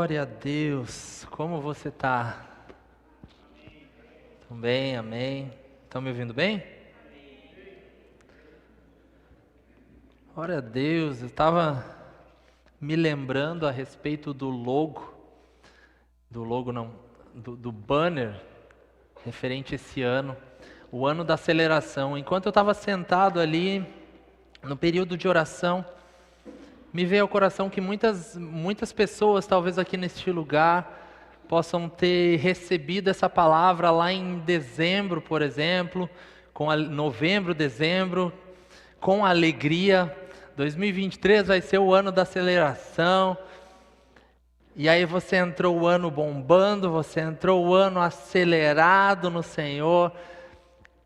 Glória a Deus. Como você está? Tudo bem, amém. Estão me ouvindo bem? Glória a Deus. Eu estava me lembrando a respeito do logo não, do banner referente a esse ano, o ano da aceleração. Enquanto eu estava sentado ali no período de oração, me veio ao coração que muitas pessoas, talvez aqui neste lugar, possam ter recebido essa palavra lá em dezembro, por exemplo, novembro, dezembro, com alegria. 2023 vai ser o ano da aceleração. E aí você entrou o ano bombando, você entrou o ano acelerado no Senhor.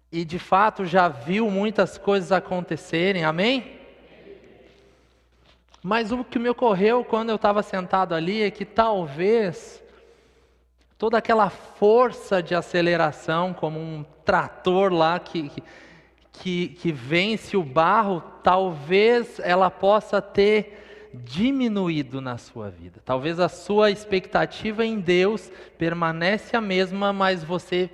E de fato já viu muitas coisas acontecerem, amém? Mas o que me ocorreu quando eu estava sentado ali é que talvez toda aquela força de aceleração, como um trator lá que vence o barro, talvez ela possa ter diminuído na sua vida. Talvez a sua expectativa em Deus permanece a mesma, mas você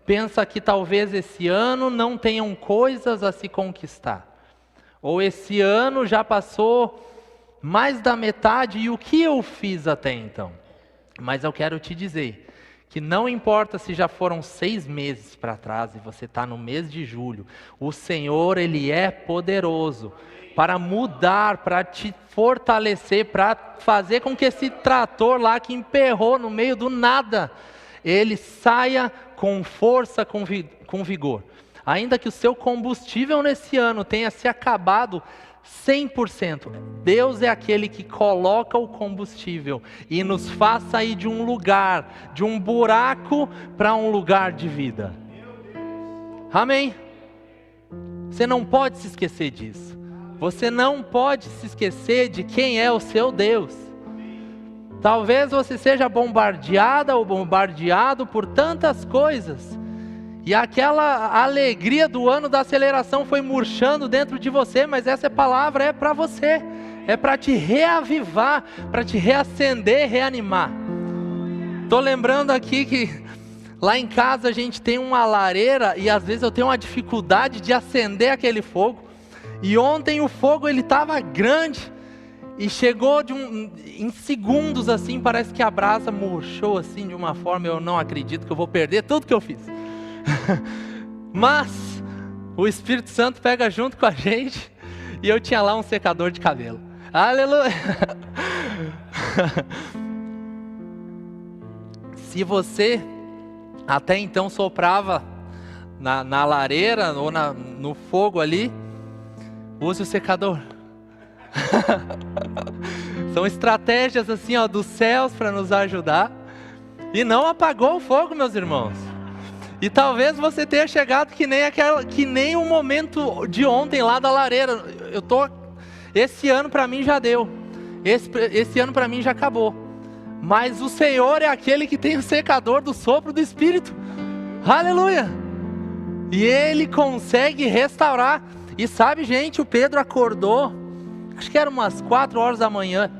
pensa que talvez esse ano não tenham coisas a se conquistar. Ou esse ano já passou mais da metade, e o que eu fiz até então? Mas eu quero te dizer que não importa se já foram 6 meses para trás e você está no mês de julho, o Senhor, Ele é poderoso para mudar, para te fortalecer, para fazer com que esse trator lá que emperrou no meio do nada, ele saia com força, com vigor. Ainda que o seu combustível nesse ano tenha se acabado 100%, Deus é aquele que coloca o combustível e nos faz sair de um lugar, de um buraco para um lugar de vida. Amém? Você não pode se esquecer disso. Você não pode se esquecer de quem é o seu Deus. Talvez você seja bombardeada ou bombardeado por tantas coisas, e aquela alegria do ano da aceleração foi murchando dentro de você, mas essa palavra é para você, é para te reavivar, para te reacender, reanimar. Estou lembrando aqui que lá em casa a gente tem uma lareira e às vezes eu tenho uma dificuldade de acender aquele fogo. E ontem o fogo ele estava grande e chegou em segundos assim, parece que a brasa murchou assim de uma forma, eu não acredito que eu vou perder tudo que eu fiz. Mas o Espírito Santo pega junto com a gente e eu tinha lá um secador de cabelo. Aleluia! Se você até então soprava na lareira ou no fogo ali, use o secador. São estratégias assim, ó, dos céus para nos ajudar. E não apagou o fogo, meus irmãos. E talvez você tenha chegado que nem o momento de ontem lá da lareira. Esse ano para mim já deu. Esse ano para mim já acabou. Mas o Senhor é aquele que tem o secador do sopro do Espírito. Aleluia! E Ele consegue restaurar. E sabe, gente, o Pedro acordou, acho que era umas 4 horas da manhã.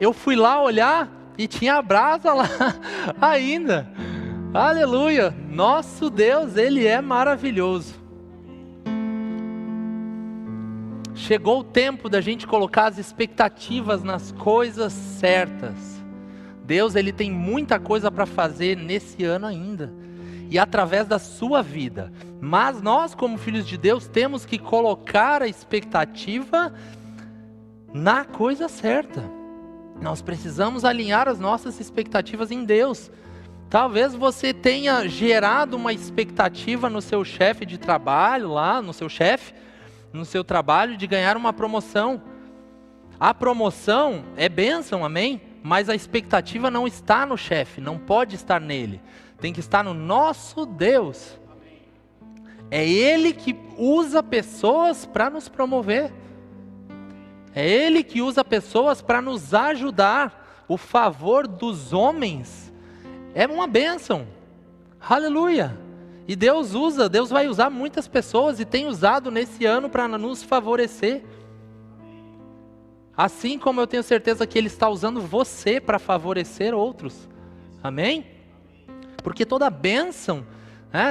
Eu fui lá olhar e tinha a brasa lá ainda. Aleluia! Nosso Deus, Ele é maravilhoso. Chegou o tempo da gente colocar as expectativas nas coisas certas. Deus, Ele tem muita coisa para fazer nesse ano ainda. E através da sua vida. Mas nós, como filhos de Deus, temos que colocar a expectativa na coisa certa. Nós precisamos alinhar as nossas expectativas em Deus. Talvez você tenha gerado uma expectativa no seu chefe de trabalho, lá no seu trabalho, de ganhar uma promoção. A promoção é bênção, amém? Mas a expectativa não está no chefe, não pode estar nele. Tem que estar no nosso Deus. É Ele que usa pessoas para nos promover. É Ele que usa pessoas para nos ajudar. O favor dos homens é uma bênção. Aleluia. E Deus vai usar muitas pessoas e tem usado nesse ano para nos favorecer. Assim como eu tenho certeza que Ele está usando você para favorecer outros. Amém? Porque toda a bênção,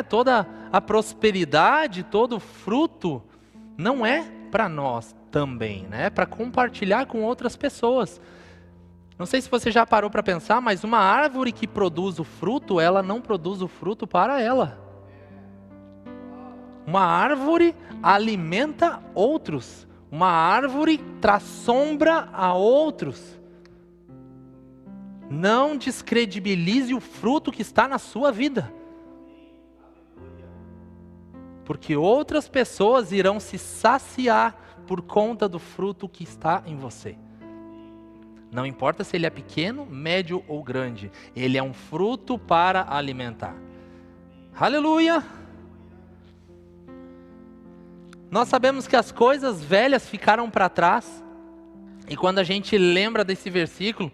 toda a prosperidade, todo o fruto, não é para nós também, né? É para compartilhar com outras pessoas. Não sei se você já parou para pensar, mas uma árvore que produz o fruto, ela não produz o fruto para ela. Uma árvore alimenta outros. Uma árvore traz sombra a outros. Não descredibilize o fruto que está na sua vida. Porque outras pessoas irão se saciar por conta do fruto que está em você. Não importa se ele é pequeno, médio ou grande. Ele é um fruto para alimentar. Aleluia! Nós sabemos que as coisas velhas ficaram para trás. E quando a gente lembra desse versículo,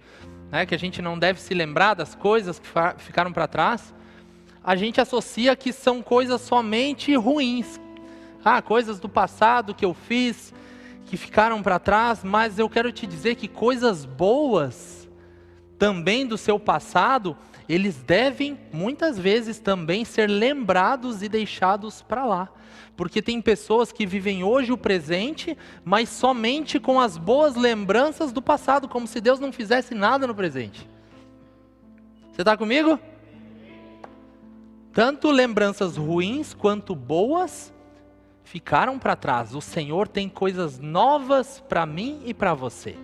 que a gente não deve se lembrar das coisas que ficaram para trás, a gente associa que são coisas somente ruins. Coisas do passado que eu fiz, que ficaram para trás, mas eu quero te dizer que coisas boas, também do seu passado, eles devem muitas vezes também ser lembrados e deixados para lá. Porque tem pessoas que vivem hoje o presente, mas somente com as boas lembranças do passado, como se Deus não fizesse nada no presente. Você está comigo? Tanto lembranças ruins quanto boas ficaram para trás. O Senhor tem coisas novas para mim e para você.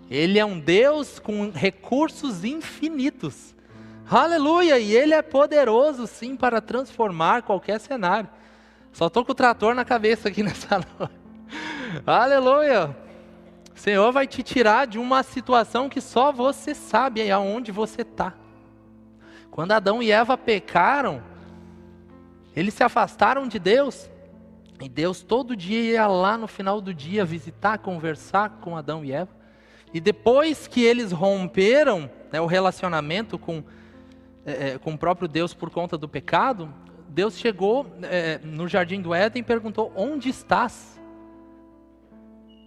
Ele é um Deus com recursos infinitos. Aleluia! E Ele é poderoso sim para transformar qualquer cenário. Só estou com o trator na cabeça aqui nessa noite. Aleluia! O Senhor vai te tirar de uma situação que só você sabe aonde você está. Quando Adão e Eva pecaram, eles se afastaram de Deus. E Deus todo dia ia lá no final do dia visitar, conversar com Adão e Eva. E depois que eles romperam o relacionamento com o próprio Deus por conta do pecado, Deus chegou no jardim do Éden e perguntou: onde estás?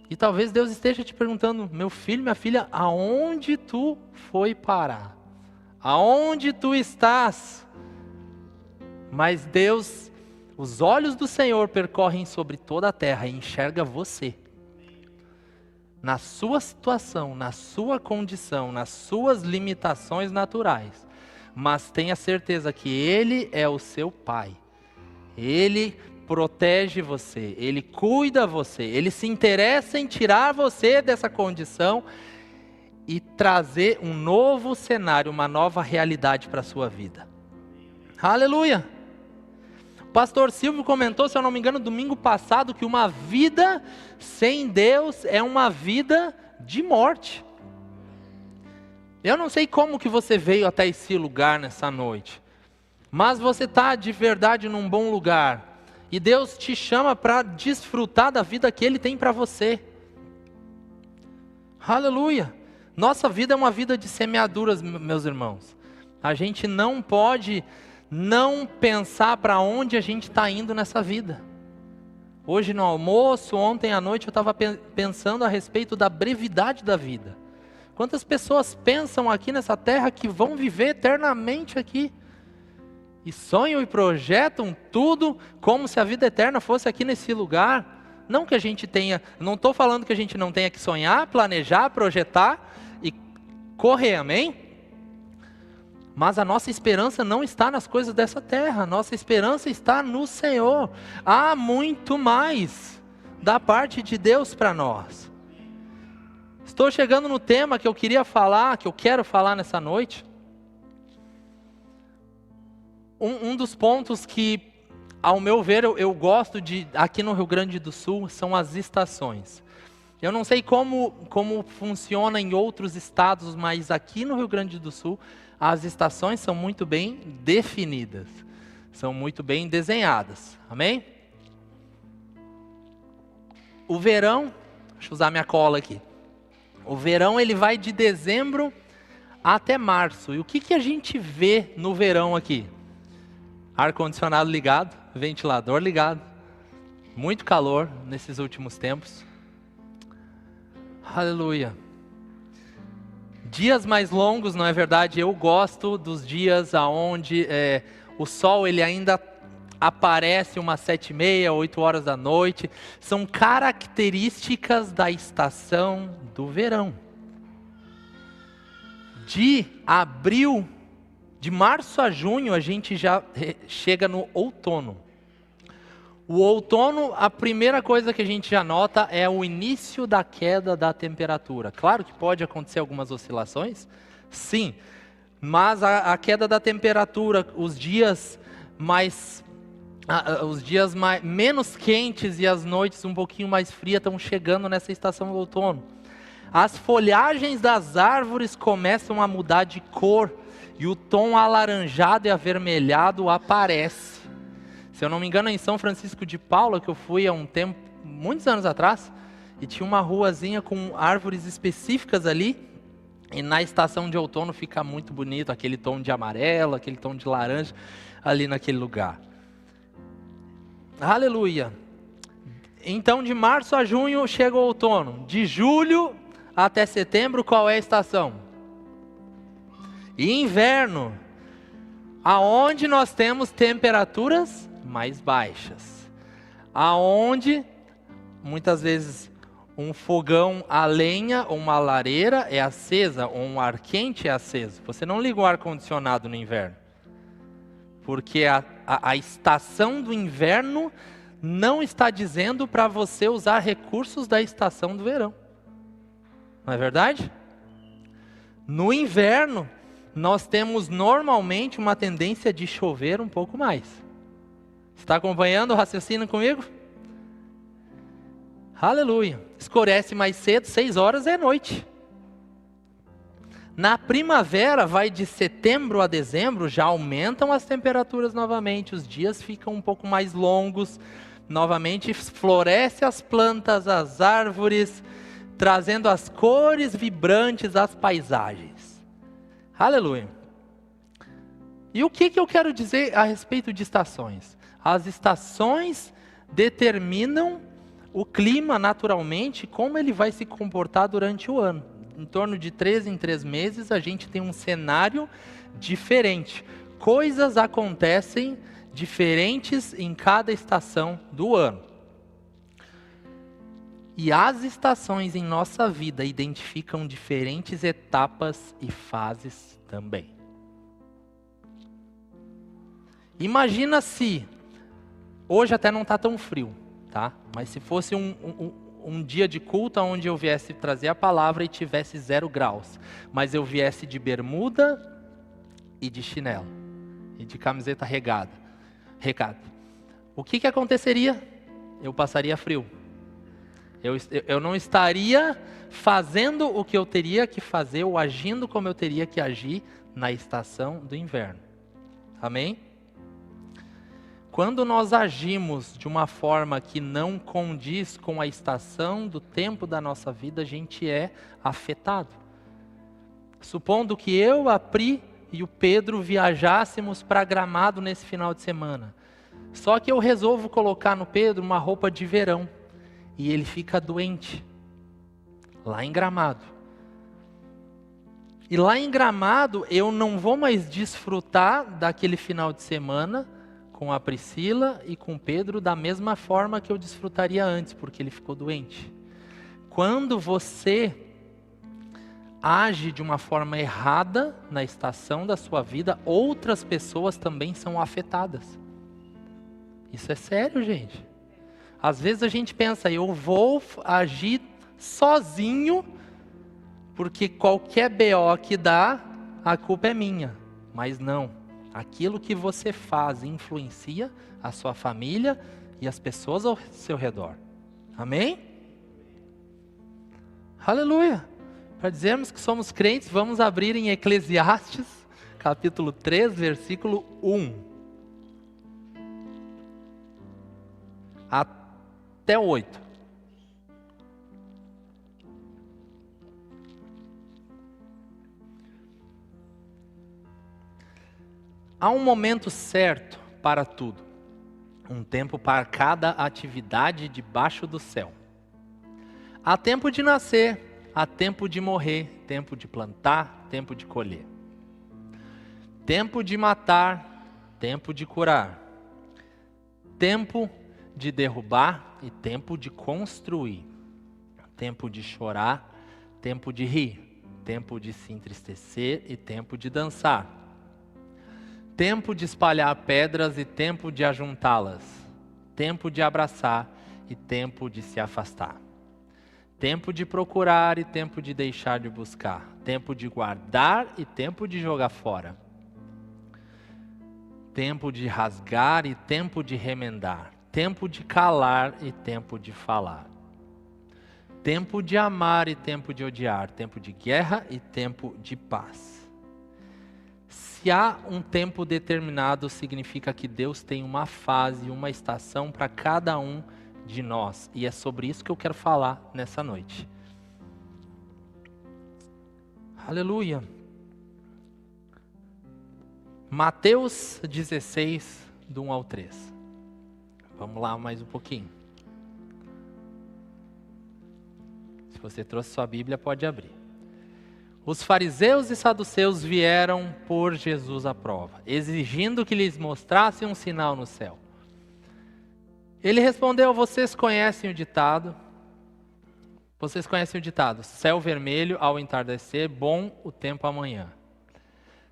E talvez Deus esteja te perguntando: meu filho, minha filha, aonde tu foi parar? Aonde tu estás? Mas Deus, os olhos do Senhor percorrem sobre toda a terra e enxerga você. Na sua situação, na sua condição, nas suas limitações naturais. Mas tenha certeza que Ele é o seu Pai. Ele protege você, Ele cuida você, Ele se interessa em tirar você dessa condição e trazer um novo cenário, uma nova realidade para a sua vida. Aleluia! O pastor Silvio comentou, se eu não me engano, domingo passado, que uma vida sem Deus é uma vida de morte. Eu não sei como que você veio até esse lugar nessa noite, mas você está de verdade num bom lugar, e Deus te chama para desfrutar da vida que Ele tem para você. Aleluia! Nossa vida é uma vida de semeaduras, meus irmãos. A gente não pode não pensar para onde a gente está indo nessa vida. Hoje no almoço, ontem à noite, eu estava pensando a respeito da brevidade da vida. Quantas pessoas pensam aqui nessa terra que vão viver eternamente aqui? E sonham e projetam tudo como se a vida eterna fosse aqui nesse lugar. Não que a gente tenha, não estou falando que a gente não tenha que sonhar, planejar, projetar e correr, amém? Mas a nossa esperança não está nas coisas dessa terra, a nossa esperança está no Senhor. Há muito mais da parte de Deus para nós. Estou chegando no tema que eu queria falar, que eu quero falar nessa noite. Um dos pontos que, ao meu ver, eu gosto de, aqui no Rio Grande do Sul, são as estações. Eu não sei como funciona em outros estados, mas aqui no Rio Grande do Sul, as estações são muito bem definidas, são muito bem desenhadas, amém? O verão, deixa eu usar minha cola aqui. O verão ele vai de dezembro até março. E o que a gente vê no verão aqui? Ar-condicionado ligado, ventilador ligado, muito calor nesses últimos tempos. Aleluia. Dias mais longos, não é verdade? Eu gosto dos dias onde o sol ele ainda aparece umas 7h30, 8 horas da noite. São características da estação do verão. De abril, de março a junho, a gente já chega no outono. O outono, a primeira coisa que a gente já nota é o início da queda da temperatura. Claro que pode acontecer algumas oscilações, sim, mas a queda da temperatura, os dias menos quentes e as noites um pouquinho mais frias estão chegando nessa estação do outono. As folhagens das árvores começam a mudar de cor e o tom alaranjado e avermelhado aparece. Se eu não me engano, é em São Francisco de Paula, que eu fui há muitos anos atrás, e tinha uma ruazinha com árvores específicas ali, e na estação de outono fica muito bonito, aquele tom de amarelo, aquele tom de laranja, ali naquele lugar. Aleluia! Então, de março a junho chega o outono. De julho até setembro, qual é a estação? Inverno, aonde nós temos temperaturas mais baixas, aonde muitas vezes um fogão a lenha ou uma lareira é acesa, ou um ar quente é aceso. Você não liga o ar-condicionado no inverno, porque a estação do inverno não está dizendo para você usar recursos da estação do verão, não é verdade? No inverno, nós temos normalmente uma tendência de chover um pouco mais. Está acompanhando o raciocínio comigo? Aleluia. Escurece mais cedo, 6 horas é noite. Na primavera, vai de setembro a dezembro, já aumentam as temperaturas novamente, os dias ficam um pouco mais longos, novamente floresce as plantas, as árvores, trazendo as cores vibrantes às paisagens. Aleluia. E o que eu quero dizer a respeito de estações? As estações determinam o clima naturalmente, como ele vai se comportar durante o ano. Em torno de 3 em 3 meses, a gente tem um cenário diferente. Coisas acontecem diferentes em cada estação do ano. E as estações em nossa vida identificam diferentes etapas e fases também. Imagina se, hoje até não está tão frio, tá? Mas se fosse um dia de culto onde eu viesse trazer a palavra e tivesse 0 graus, mas eu viesse de bermuda e de chinelo, e de camiseta regada, o que aconteceria? Eu passaria frio. Eu não estaria fazendo o que eu teria que fazer, ou agindo como eu teria que agir na estação do inverno. Amém? Quando nós agimos de uma forma que não condiz com a estação do tempo da nossa vida, a gente é afetado. Supondo que eu, a Pri e o Pedro viajássemos para Gramado nesse final de semana. Só que eu resolvo colocar no Pedro uma roupa de verão. E ele fica doente, lá em Gramado. E lá em Gramado eu não vou mais desfrutar daquele final de semana com a Priscila e com o Pedro da mesma forma que eu desfrutaria antes, porque ele ficou doente. Quando você age de uma forma errada na estação da sua vida, outras pessoas também são afetadas. Isso é sério, gente. Às vezes a gente pensa, eu vou agir sozinho, porque qualquer BO que dá, a culpa é minha. Mas não, aquilo que você faz influencia a sua família e as pessoas ao seu redor. Amém? Aleluia! Para dizermos que somos crentes, vamos abrir em Eclesiastes, capítulo 3, versículo 1. Até 8. Há um momento certo para tudo, um tempo para cada atividade debaixo do céu. Há tempo de nascer, há tempo de morrer, tempo de plantar, tempo de colher. Tempo de matar, tempo de curar. Tempo de derrubar e tempo de construir. Tempo de chorar, tempo de rir. Tempo de se entristecer e tempo de dançar. Tempo de espalhar pedras e tempo de ajuntá-las. Tempo de abraçar e tempo de se afastar. Tempo de procurar e tempo de deixar de buscar. Tempo de guardar e tempo de jogar fora. Tempo de rasgar e tempo de remendar. Tempo de calar e tempo de falar. Tempo de amar e tempo de odiar. Tempo de guerra e tempo de paz. Se há um tempo determinado, significa que Deus tem uma fase, uma estação para cada um de nós. E é sobre isso que eu quero falar nessa noite. Aleluia. Mateus 16, do 1 ao 3. Vamos lá mais um pouquinho. Se você trouxe sua Bíblia, pode abrir. Os fariseus e saduceus vieram por Jesus à prova, exigindo que lhes mostrasse um sinal no céu. Ele respondeu: vocês conhecem o ditado? Vocês conhecem o ditado: céu vermelho ao entardecer, bom o tempo amanhã.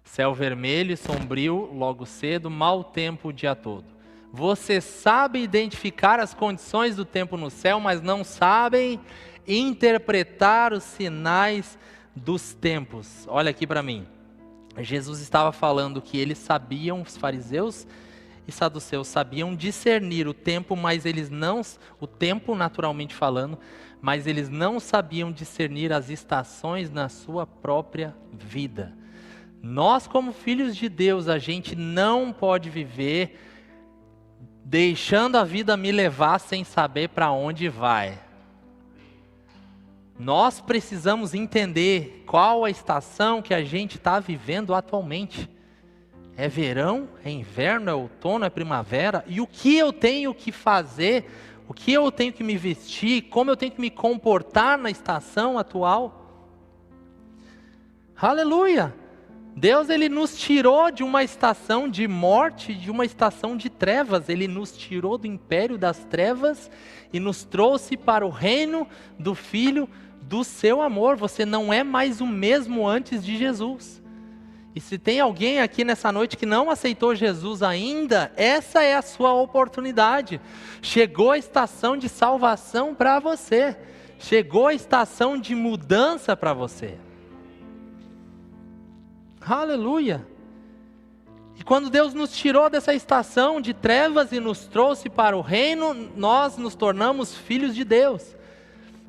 Céu vermelho e sombrio logo cedo, mau tempo o dia todo. Você sabe identificar as condições do tempo no céu, mas não sabem interpretar os sinais dos tempos. Olha aqui para mim. Jesus estava falando que eles sabiam, os fariseus e saduceus sabiam discernir o tempo, mas eles não, o tempo naturalmente falando, mas eles não sabiam discernir as estações na sua própria vida. Nós, como filhos de Deus, a gente não pode viver deixando a vida me levar sem saber para onde vai. Nós precisamos entender qual a estação que a gente está vivendo atualmente. É verão, é inverno, é outono, é primavera. E o que eu tenho que fazer, o que eu tenho que me vestir, como eu tenho que me comportar na estação atual. Aleluia! Deus, Ele nos tirou de uma estação de morte, de uma estação de trevas. Ele nos tirou do império das trevas e nos trouxe para o reino do Filho do seu amor. Você não é mais o mesmo antes de Jesus. E se tem alguém aqui nessa noite que não aceitou Jesus ainda, essa é a sua oportunidade. Chegou a estação de salvação para você. Chegou a estação de mudança para você. Aleluia! E quando Deus nos tirou dessa estação de trevas e nos trouxe para o reino, nós nos tornamos filhos de Deus.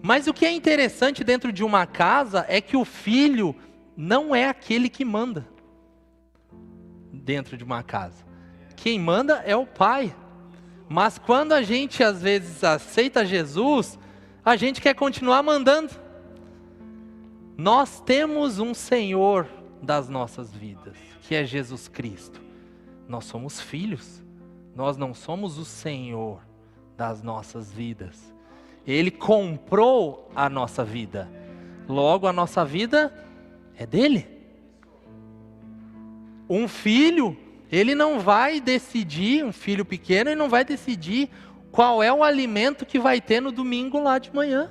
Mas o que é interessante dentro de uma casa é que o filho não é aquele que manda dentro de uma casa. Quem manda é o pai. Mas quando a gente às vezes aceita Jesus, a gente quer continuar mandando. Nós temos um Senhor das nossas vidas, que é Jesus Cristo. Nós somos filhos, nós não somos o Senhor das nossas vidas. Ele comprou a nossa vida, logo a nossa vida é dele. Um filho, ele não vai decidir, um filho pequeno, ele não vai decidir qual é o alimento que vai ter no domingo lá de manhã.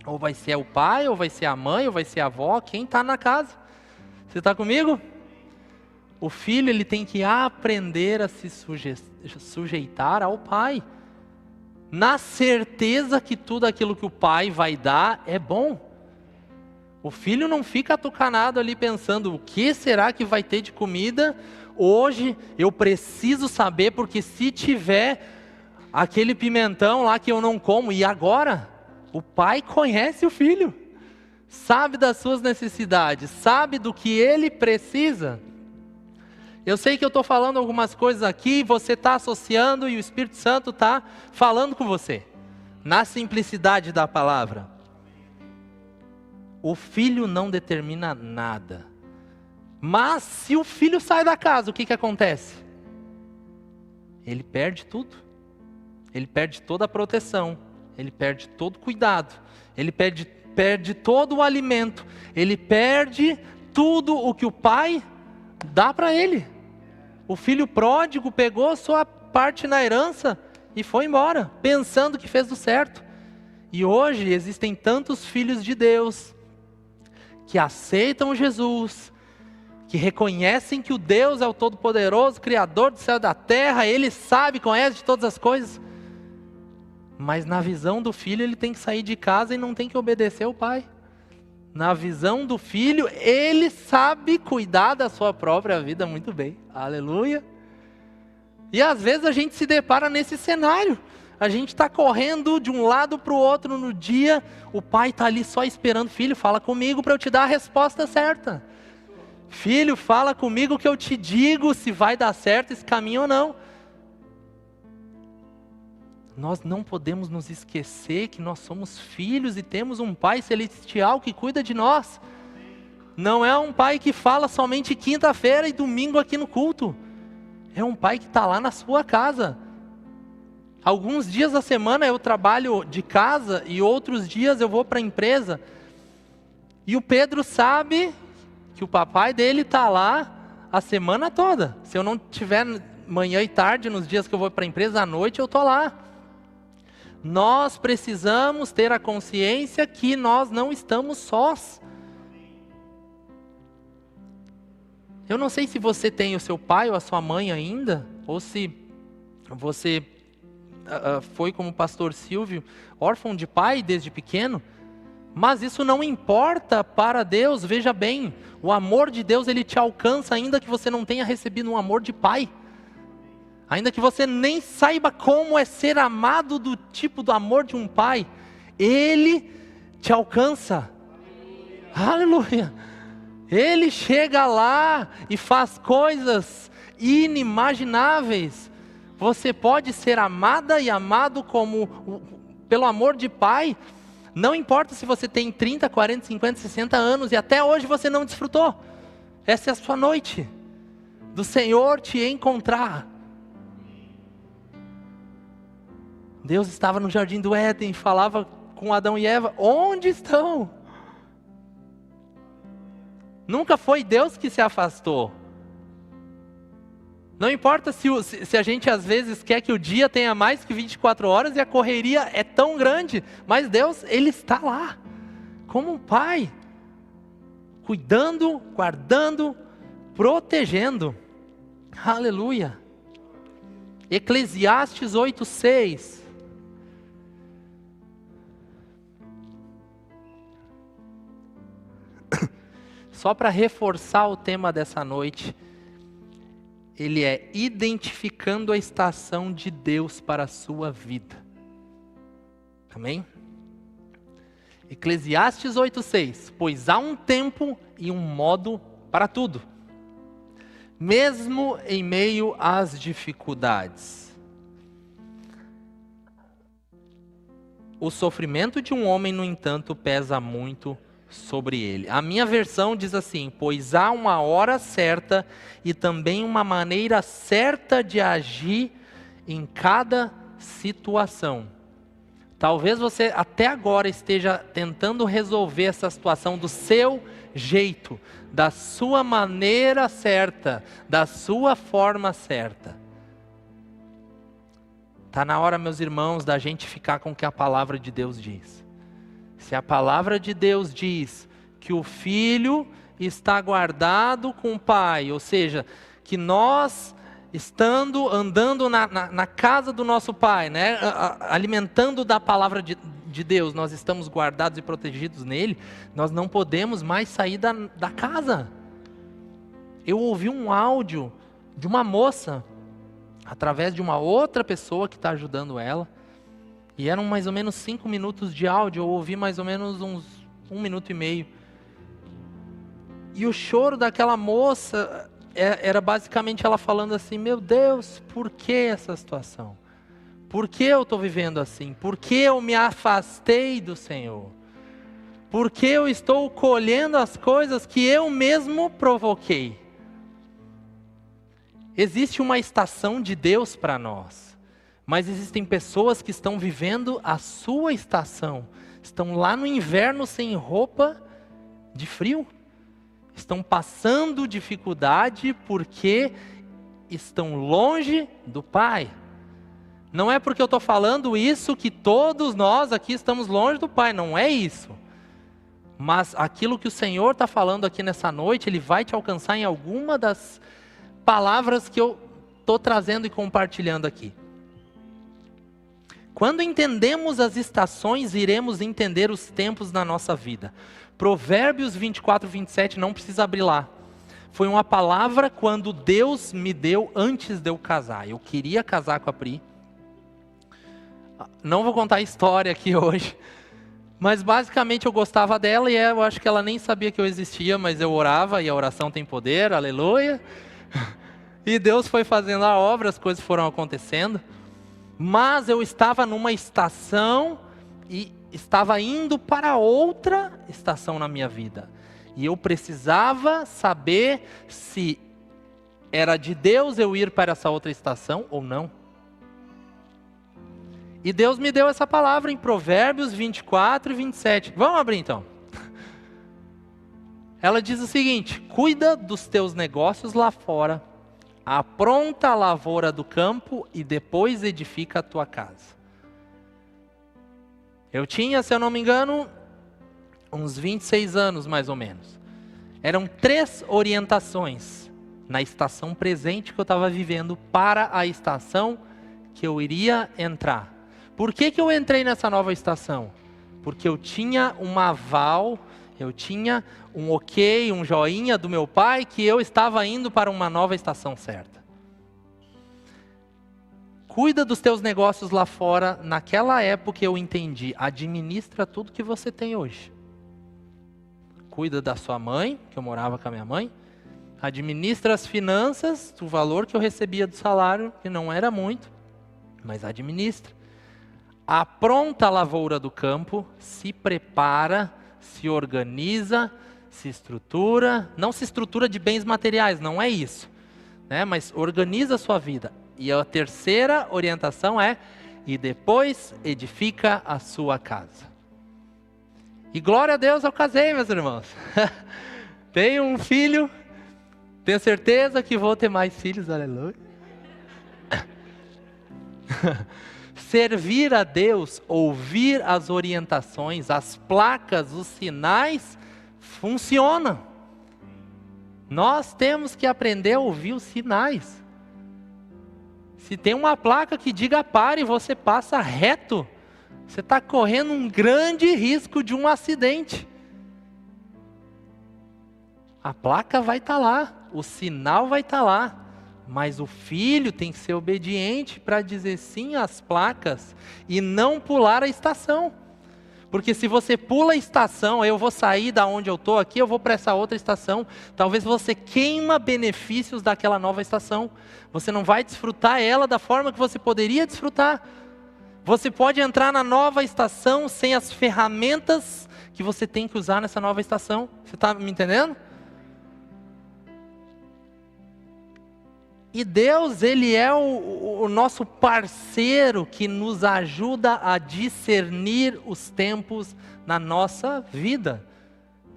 Ou vai ser o pai, ou vai ser a mãe, ou vai ser a avó, quem está na casa. Você está comigo? O filho, ele tem que aprender a se sujeitar ao pai, na certeza que tudo aquilo que o pai vai dar é bom. O filho não fica atucanado ali pensando, o que será que vai ter de comida? Hoje eu preciso saber, porque se tiver aquele pimentão lá que eu não como, e agora? O pai conhece o filho. Sabe das suas necessidades, sabe do que ele precisa. Eu sei que eu estou falando algumas coisas aqui, você está associando e o Espírito Santo está falando com você, na simplicidade da palavra. O filho não determina nada, mas se o filho sai da casa, o que acontece? Ele perde tudo, ele perde toda a proteção, ele perde todo o cuidado, ele perde perde todo o alimento, ele perde tudo o que o pai dá para ele. O filho pródigo pegou sua parte na herança e foi embora, pensando que fez do certo. E hoje existem tantos filhos de Deus que aceitam Jesus, que reconhecem que o Deus é o Todo-Poderoso, Criador do céu e da terra, Ele sabe, conhece de todas as coisas. Mas na visão do filho ele tem que sair de casa e não tem que obedecer ao pai. Na visão do filho, ele sabe cuidar da sua própria vida muito bem. Aleluia. E às vezes a gente se depara nesse cenário. A gente está correndo de um lado para o outro no dia, o pai está ali só esperando. Filho, fala comigo para eu te dar a resposta certa. Filho, fala comigo que eu te digo se vai dar certo esse caminho ou não. Nós não podemos nos esquecer que nós somos filhos e temos um Pai celestial que cuida de nós. Não é um Pai que fala somente quinta-feira e domingo aqui no culto. É um Pai que está lá na sua casa. Alguns dias da semana eu trabalho de casa e outros dias eu vou para a empresa. E o Pedro sabe que o papai dele está lá a semana toda. Se eu não tiver manhã e tarde, nos dias que eu vou para a empresa, à noite eu estou lá. Nós precisamos ter a consciência que nós não estamos sós. Eu não sei se você tem o seu pai ou a sua mãe ainda, ou se você foi como o pastor Silvio, órfão de pai desde pequeno, mas isso não importa para Deus. Veja bem, o amor de Deus ele te alcança ainda que você não tenha recebido um amor de pai. Ainda que você nem saiba como é ser amado do tipo do amor de um pai, Ele te alcança. Aleluia! Ele chega lá e faz coisas inimagináveis. Você pode ser amada e amado pelo amor de pai. Não importa se você tem 30, 40, 50, 60 anos e até hoje você não desfrutou. Essa é a sua noite do Senhor te encontrar. Deus estava no jardim do Éden, falava com Adão e Eva, onde estão? Nunca foi Deus que se afastou. Não importa se a gente às vezes quer que o dia tenha mais que 24 horas e a correria é tão grande, mas Deus, Ele está lá, como um pai, cuidando, guardando, protegendo. Aleluia. Eclesiastes 8:6. Só para reforçar o tema dessa noite, ele é identificando a estação de Deus para a sua vida. Amém? Eclesiastes 8:6. Pois há um tempo e um modo para tudo, mesmo em meio às dificuldades. O sofrimento de um homem, no entanto, pesa muito sobre ele. A minha versão diz assim: pois há uma hora certa e também uma maneira certa de agir em cada situação. Talvez você até agora esteja tentando resolver essa situação do seu jeito, da sua maneira certa, da sua forma certa. Está na hora, meus irmãos, da gente ficar com o que a palavra de Deus diz. Se a palavra de Deus diz que o filho está guardado com o pai, ou seja, que nós andando na casa do nosso pai, né, alimentando da palavra de Deus, nós estamos guardados e protegidos nele, nós não podemos mais sair da casa. Eu ouvi um áudio de uma moça, através de uma outra pessoa que está ajudando ela, e eram mais ou menos 5 minutos de áudio, eu ouvi mais ou menos uns 1 minuto e meio. E o choro daquela moça era basicamente ela falando assim: meu Deus, por que essa situação? Por que eu estou vivendo assim? Por que eu me afastei do Senhor? Por que eu estou colhendo as coisas que eu mesmo provoquei? Existe uma estação de Deus para nós. Mas existem pessoas que estão vivendo a sua estação, estão lá no inverno sem roupa de frio. Estão passando dificuldade porque estão longe do Pai. Não é porque eu estou falando isso que todos nós aqui estamos longe do Pai, não é isso. Mas aquilo que o Senhor está falando aqui nessa noite, Ele vai te alcançar em alguma das palavras que eu estou trazendo e compartilhando aqui. Quando entendemos as estações, iremos entender os tempos na nossa vida. Provérbios 24, 27, não precisa abrir lá. Foi uma palavra quando Deus me deu antes de eu casar. Eu queria casar com a Pri. Não vou contar a história aqui hoje. Mas basicamente eu gostava dela e eu acho que ela nem sabia que eu existia, mas eu orava e a oração tem poder, aleluia. E Deus foi fazendo a obra, as coisas foram acontecendo. Mas eu estava numa estação e estava indo para outra estação na minha vida. E eu precisava saber se era de Deus eu ir para essa outra estação ou não. E Deus me deu essa palavra em Provérbios 24 e 27. Vamos abrir então. Ela diz o seguinte: cuida dos teus negócios lá fora, apronta a lavoura do campo e depois edifica a tua casa. Eu tinha, se eu não me engano, uns 26 anos mais ou menos. Eram 3 orientações na estação presente que eu estava vivendo para a estação que eu iria entrar. Por que eu entrei nessa nova estação? Porque eu tinha um aval, eu tinha um ok, um joinha do meu pai que eu estava indo para uma nova estação certa. Cuida dos teus negócios lá fora. Naquela época eu entendi, administra tudo que você tem hoje. Cuida da sua mãe, que eu morava com a minha mãe. Administra as finanças, o valor que eu recebia do salário, que não era muito, mas administra. Apronta a lavoura do campo, se prepara, se organiza, se estrutura. Não se estrutura de bens materiais, não é isso, né? Mas organiza a sua vida. E a terceira orientação é: e depois edifica a sua casa. E glória a Deus, eu casei, meus irmãos. Tenho um filho, tenho certeza que vou ter mais filhos, aleluia. Servir a Deus, ouvir as orientações, as placas, os sinais, funciona. Nós temos que aprender a ouvir os sinais. Se tem uma placa que diga pare, você passa reto, você está correndo um grande risco de um acidente. A placa vai estar lá, o sinal vai estar lá, mas o filho tem que ser obediente para dizer sim às placas e não pular a estação. Porque se você pula a estação, eu vou sair da onde eu estou aqui, eu vou para essa outra estação, talvez você queima benefícios daquela nova estação. Você não vai desfrutar ela da forma que você poderia desfrutar. Você pode entrar na nova estação sem as ferramentas que você tem que usar nessa nova estação. Você está me entendendo? E Deus, Ele é o nosso parceiro que nos ajuda a discernir os tempos na nossa vida.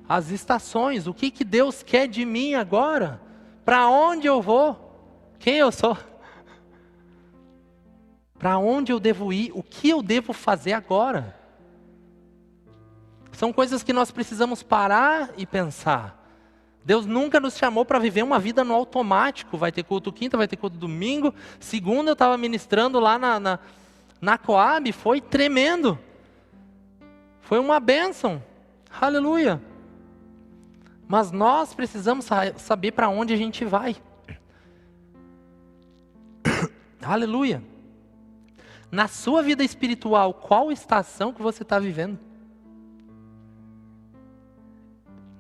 As estações, o que Deus quer de mim agora? Para onde eu vou? Quem eu sou? Para onde eu devo ir? O que eu devo fazer agora? São coisas que nós precisamos parar e pensar. Deus nunca nos chamou para viver uma vida no automático. Vai ter culto quinta, vai ter culto domingo. Segunda eu estava ministrando lá na Coab, foi tremendo. Foi uma bênção. Aleluia. Mas nós precisamos saber para onde a gente vai. Aleluia. Na sua vida espiritual, qual estação que você está vivendo?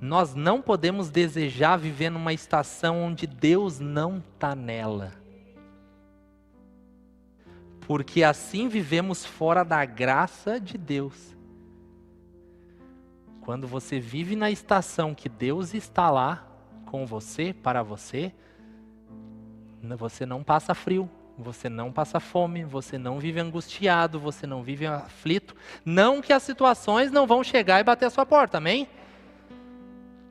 Nós não podemos desejar viver numa estação onde Deus não está nela. Porque assim vivemos fora da graça de Deus. Quando você vive na estação que Deus está lá com você, para você, você não passa frio, você não passa fome, você não vive angustiado, você não vive aflito. Não que as situações não vão chegar e bater a sua porta, amém?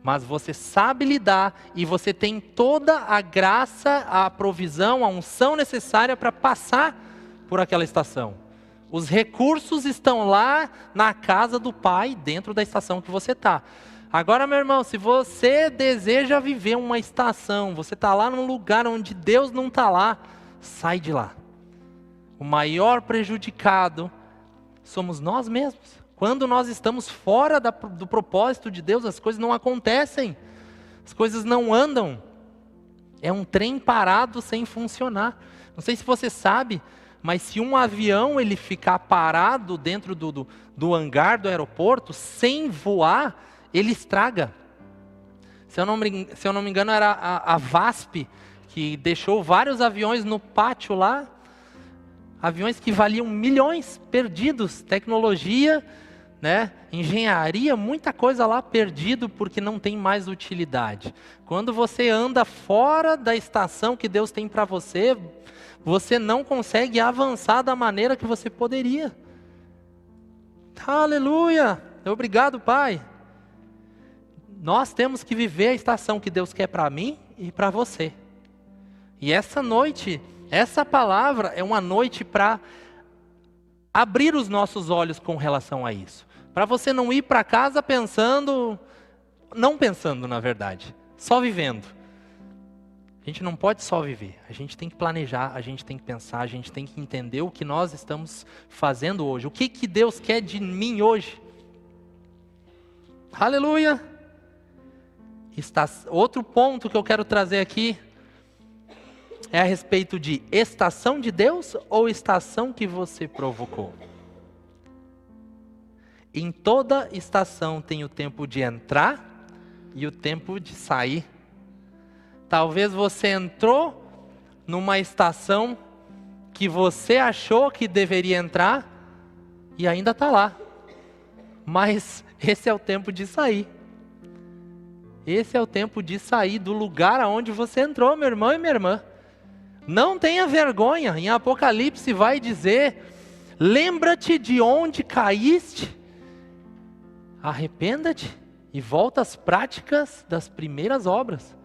Mas você sabe lidar e você tem toda a graça, a provisão, a unção necessária para passar por aquela estação. Os recursos estão lá na casa do Pai, dentro da estação que você está. Agora, meu irmão, se você deseja viver uma estação, você está lá num lugar onde Deus não está lá, sai de lá. O maior prejudicado somos nós mesmos. Quando nós estamos fora do propósito de Deus, as coisas não acontecem, as coisas não andam. É um trem parado sem funcionar. Não sei se você sabe, mas se um avião ele ficar parado dentro do hangar do aeroporto, sem voar, ele estraga. Se eu não me engano, era a VASP, que deixou vários aviões no pátio lá, aviões que valiam milhões perdidos, tecnologia, né, engenharia, muita coisa lá perdido porque não tem mais utilidade. Quando você anda fora da estação que Deus tem para você, você não consegue avançar da maneira que você poderia. Aleluia! Obrigado, Pai. Nós temos que viver a estação que Deus quer para mim e para você. E essa noite, essa palavra é uma noite para abrir os nossos olhos com relação a isso. Para você não ir para casa não pensando na verdade, só vivendo. A gente não pode só viver, a gente tem que planejar, a gente tem que pensar, a gente tem que entender o que nós estamos fazendo hoje. O que Deus quer de mim hoje? Aleluia! Outro ponto que eu quero trazer aqui é a respeito de estação de Deus ou estação que você provocou. Em toda estação tem o tempo de entrar e o tempo de sair. Talvez você entrou numa estação que você achou que deveria entrar e ainda está lá. Mas esse é o tempo de sair. Esse é o tempo de sair do lugar aonde você entrou, meu irmão e minha irmã. Não tenha vergonha. Em Apocalipse vai dizer: lembra-te de onde caíste, arrependa-te e volta às práticas das primeiras obras.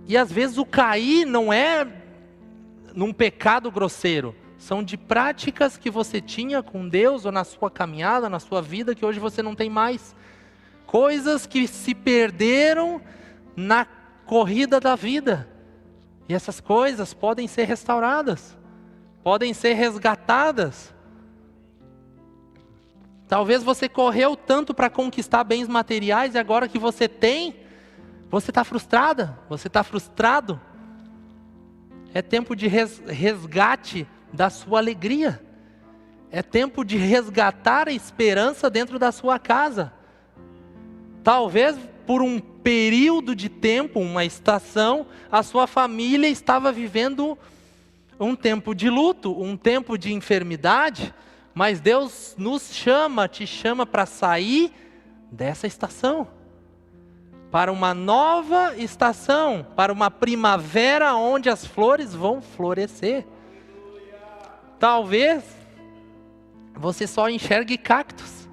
E às vezes o cair não é num pecado grosseiro, são de práticas que você tinha com Deus ou na sua caminhada, na sua vida, que hoje você não tem mais. Coisas que se perderam na corrida da vida. E essas coisas podem ser restauradas, podem ser resgatadas. Talvez você correu tanto para conquistar bens materiais e agora que você tem, você está frustrada, você está frustrado. É tempo de resgate da sua alegria. É tempo de resgatar a esperança dentro da sua casa. Talvez por um período de tempo, uma estação, a sua família estava vivendo um tempo de luto, um tempo de enfermidade, mas Deus te chama para sair dessa estação, para uma nova estação, para uma primavera onde as flores vão florescer. Talvez você só enxergue cactos,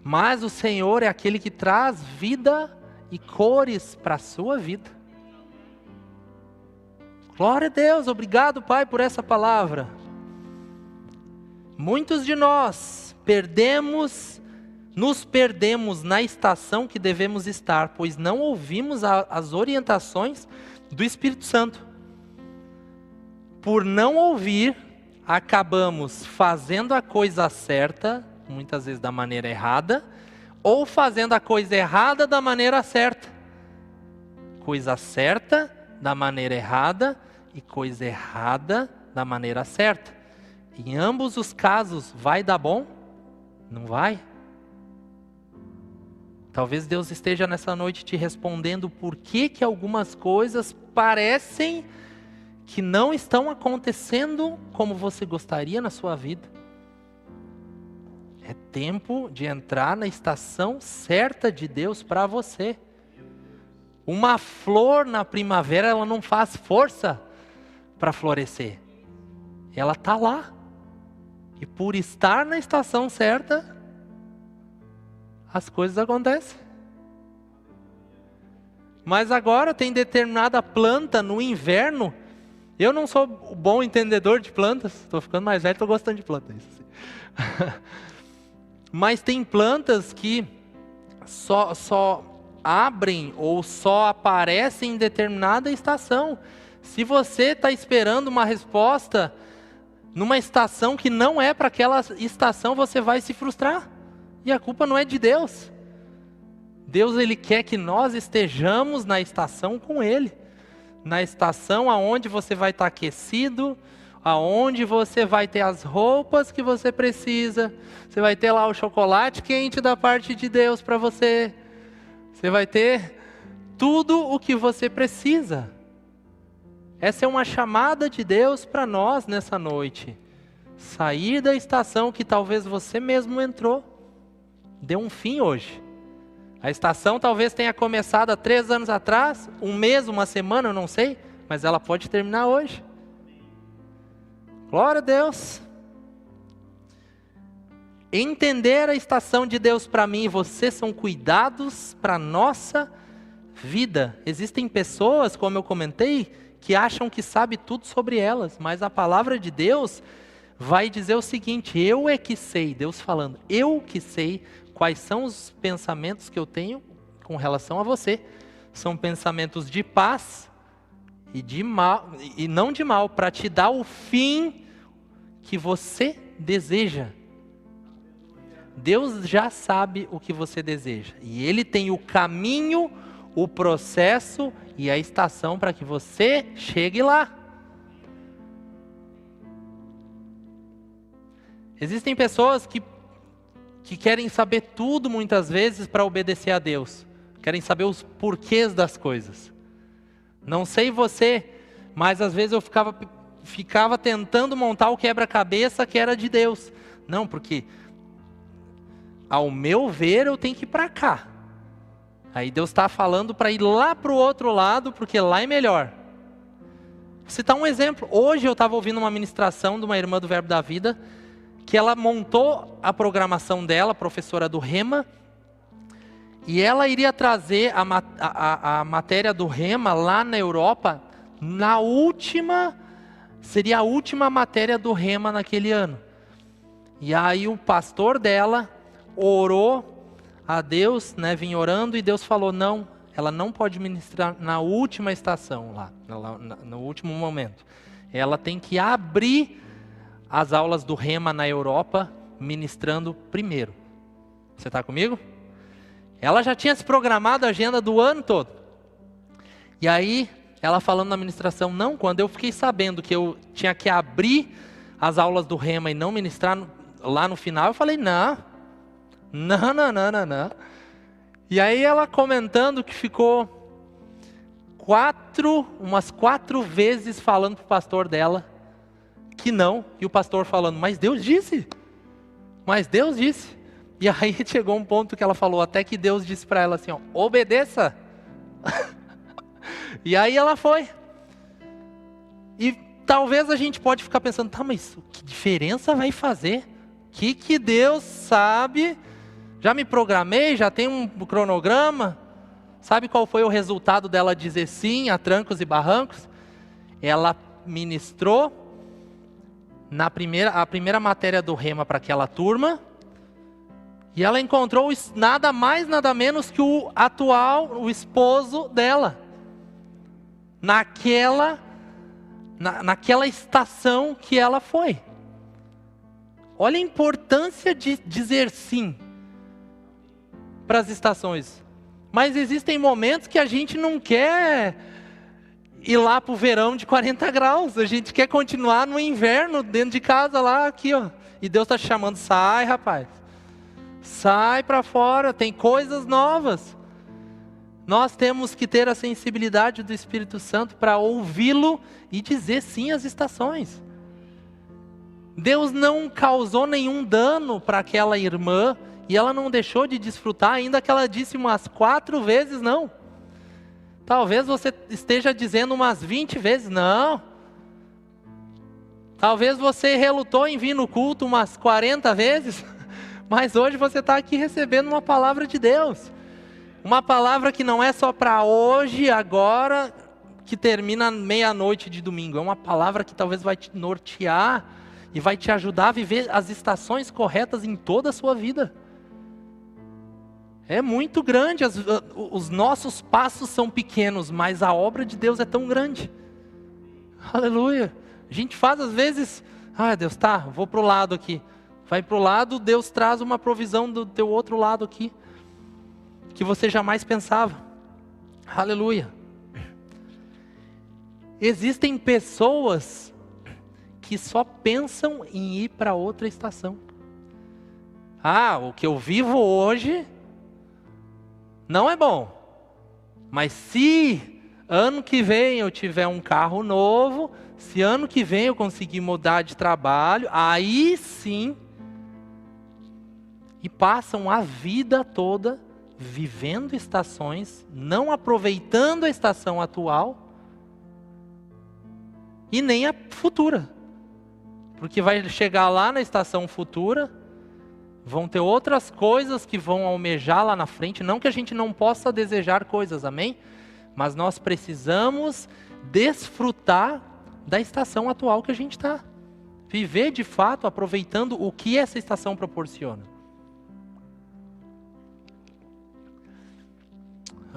mas o Senhor é aquele que traz vida e cores para a sua vida. Glória a Deus, obrigado, Pai, por essa palavra. Muitos de nós nos perdemos na estação que devemos estar, pois não ouvimos as orientações do Espírito Santo. Por não ouvir, acabamos fazendo a coisa certa, muitas vezes da maneira errada, ou fazendo a coisa errada da maneira certa. Coisa certa da maneira errada e coisa errada da maneira certa. Em ambos os casos, vai dar bom? Não vai? Talvez Deus esteja nessa noite te respondendo por que algumas coisas parecem que não estão acontecendo como você gostaria na sua vida. É tempo de entrar na estação certa de Deus para você. Uma flor na primavera, ela não faz força para florescer. Ela está lá. E por estar na estação certa, as coisas acontecem. Mas agora tem determinada planta no inverno. Eu não sou bom entendedor de plantas. Estou ficando mais velho, estou gostando de plantas. Mas tem plantas que só abrem ou só aparecem em determinada estação. Se você está esperando uma resposta numa estação que não é para aquela estação, você vai se frustrar. E a culpa não é de Deus. Deus, Ele quer que nós estejamos na estação com Ele. Na estação aonde você vai estar aquecido, aonde você vai ter as roupas que você precisa. Você vai ter lá o chocolate quente da parte de Deus para você. Você vai ter tudo o que você precisa. Essa é uma chamada de Deus para nós nessa noite. Sair da estação que talvez você mesmo entrou. Deu um fim hoje. A estação talvez tenha começado há 3 anos atrás, um mês, uma semana, eu não sei, mas ela pode terminar hoje. Glória a Deus. Entender a estação de Deus para mim e você são cuidados para a nossa vida. Existem pessoas, como eu comentei, que acham que sabe tudo sobre elas, mas a palavra de Deus vai dizer o seguinte: eu é que sei, Deus falando, eu que sei quais são os pensamentos que eu tenho com relação a você. São pensamentos de paz e de mal, e não de mal, para te dar o fim que você deseja. Deus já sabe o que você deseja. E Ele tem o caminho, o processo e a estação para que você chegue lá. Existem pessoas que querem saber tudo muitas vezes para obedecer a Deus. Querem saber os porquês das coisas. Não sei você, mas às vezes eu ficava tentando montar o quebra-cabeça que era de Deus. Não, porque ao meu ver eu tenho que ir para cá. Aí Deus está falando para ir lá para o outro lado, porque lá é melhor. Vou citar um exemplo. Hoje eu estava ouvindo uma ministração de uma irmã do Verbo da Vida, que ela montou a programação dela, professora do Rema, e ela iria trazer a matéria do Rema lá na Europa, seria a última matéria do Rema naquele ano. E aí o pastor dela orou a Deus, vinha orando, e Deus falou, não, ela não pode ministrar na última estação lá, no último momento. Ela tem que abrir as aulas do Rema na Europa, ministrando primeiro. Você está comigo? Ela já tinha se programado a agenda do ano todo. E aí, ela falando na ministração, não, quando eu fiquei sabendo que eu tinha que abrir as aulas do Rema e não ministrar lá no final, eu falei, não. E aí ela comentando que ficou umas 4 vezes falando para o pastor dela, que não, e o pastor falando, mas Deus disse. E aí chegou um ponto que ela falou, até que Deus disse para ela assim, obedeça. E aí ela foi. E talvez a gente pode ficar pensando, tá, mas que diferença vai fazer? Que Deus sabe, já me programei, já tem um cronograma. Sabe qual foi o resultado dela dizer sim a trancos e barrancos? Ela ministrou a primeira matéria do Rema para aquela turma, e ela encontrou nada mais, nada menos que o esposo dela, naquela estação que ela foi. Olha a importância de dizer sim para as estações. Mas existem momentos que a gente não quer ir lá para o verão de 40 graus. A gente quer continuar no inverno, dentro de casa lá, aqui, ó. E Deus está te chamando, sai, rapaz. Sai para fora, tem coisas novas. Nós temos que ter a sensibilidade do Espírito Santo para ouvi-lo e dizer sim às estações. Deus não causou nenhum dano para aquela irmã, e ela não deixou de desfrutar, ainda que ela disse umas 4 vezes não. Talvez você esteja dizendo umas 20 vezes não. Talvez você relutou em vir no culto umas 40 vezes, mas hoje você está aqui recebendo uma palavra de Deus. Uma palavra que não é só para hoje, agora, que termina meia-noite de domingo. É uma palavra que talvez vai te nortear e vai te ajudar a viver as estações corretas em toda a sua vida. É muito grande, os nossos passos são pequenos, mas a obra de Deus é tão grande. Aleluia. A gente faz às vezes, Deus, tá, vou para o lado aqui. Vai para o lado, Deus traz uma provisão do teu outro lado aqui, que você jamais pensava. Aleluia. Existem pessoas que só pensam em ir para outra estação. O que eu vivo hoje não é bom, mas se ano que vem eu tiver um carro novo, se ano que vem eu conseguir mudar de trabalho, aí sim. E passam a vida toda vivendo estações, não aproveitando a estação atual e nem a futura. Porque vai chegar lá na estação futura, vão ter outras coisas que vão almejar lá na frente. Não que a gente não possa desejar coisas, amém? Mas nós precisamos desfrutar da estação atual que a gente está. Viver de fato aproveitando o que essa estação proporciona.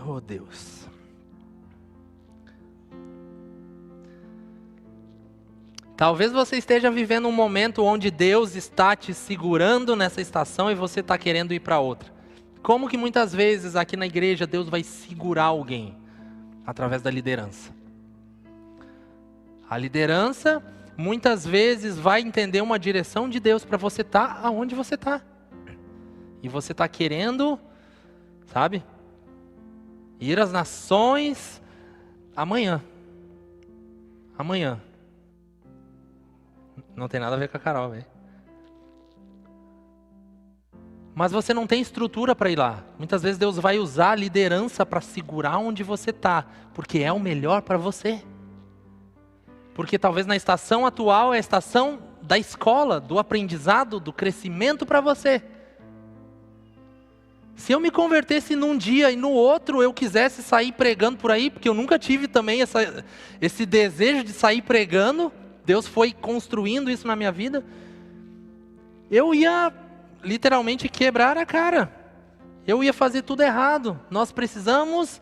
Oh Deus. Talvez você esteja vivendo um momento onde Deus está te segurando nessa estação e você está querendo ir para outra. Como que muitas vezes aqui na igreja Deus vai segurar alguém? Através da liderança. A liderança muitas vezes vai entender uma direção de Deus para você estar aonde você está. E você está querendo, sabe? Ir às nações amanhã. Amanhã. Não tem nada a ver com a Carol, velho. Mas você não tem estrutura para ir lá. Muitas vezes Deus vai usar a liderança para segurar onde você está, porque é o melhor para você. Porque talvez na estação atual é a estação da escola, do aprendizado, do crescimento para você. Se eu me convertesse num dia e no outro eu quisesse sair pregando por aí, porque eu nunca tive também esse desejo de sair pregando, Deus foi construindo isso na minha vida, eu ia literalmente quebrar a cara. Eu ia fazer tudo errado. Nós precisamos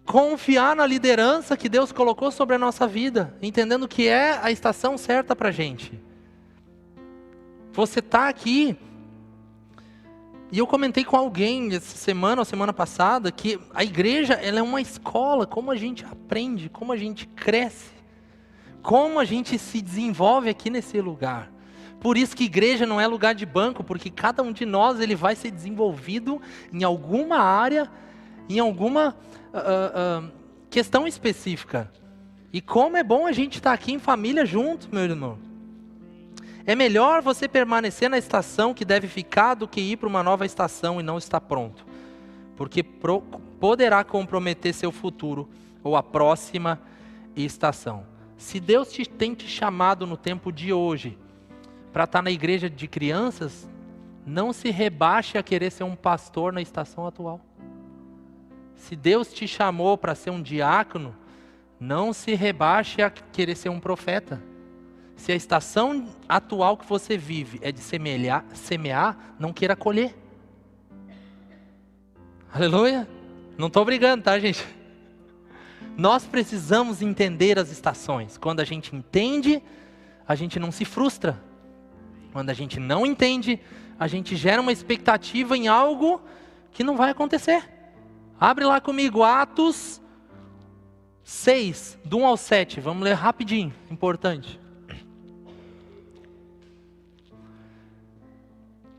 confiar na liderança que Deus colocou sobre a nossa vida, entendendo que é a estação certa para a gente. Você está aqui, e eu comentei com alguém essa semana ou semana passada, que a igreja ela é uma escola, como a gente aprende, como a gente cresce, como a gente se desenvolve aqui nesse lugar. Por isso que igreja não é lugar de banco, porque cada um de nós ele vai ser desenvolvido em alguma área, em alguma questão específica. E como é bom a gente estar aqui em família junto, meu irmão. É melhor você permanecer na estação que deve ficar do que ir para uma nova estação e não estar pronto. Porque poderá comprometer seu futuro ou a próxima estação. Se Deus tem te chamado no tempo de hoje para estar na igreja de crianças, não se rebaixe a querer ser um pastor na estação atual. Se Deus te chamou para ser um diácono, não se rebaixe a querer ser um profeta. Se a estação atual que você vive é de semear, não queira colher. Aleluia. Não estou brigando, tá, gente? Nós precisamos entender as estações. Quando a gente entende, a gente não se frustra. Quando a gente não entende, a gente gera uma expectativa em algo que não vai acontecer. Abre lá comigo, Atos 6, do 1 ao 7. Vamos ler rapidinho, importante.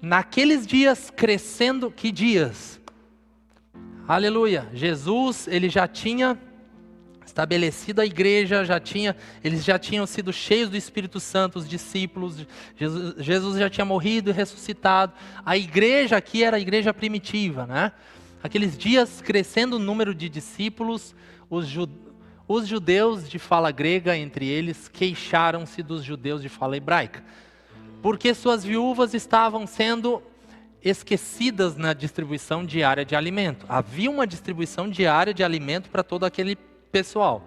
Naqueles dias crescendo, que dias? Aleluia. Jesus, ele já tinha estabelecido a igreja, eles já tinham sido cheios do Espírito Santo, os discípulos, Jesus já tinha morrido e ressuscitado. A igreja aqui era a igreja primitiva, né? Aqueles dias, crescendo o número de discípulos, os judeus de fala grega, entre eles, queixaram-se dos judeus de fala hebraica, porque suas viúvas estavam sendo esquecidas na distribuição diária de alimento. Havia uma distribuição diária de alimento para todo aquele pessoal.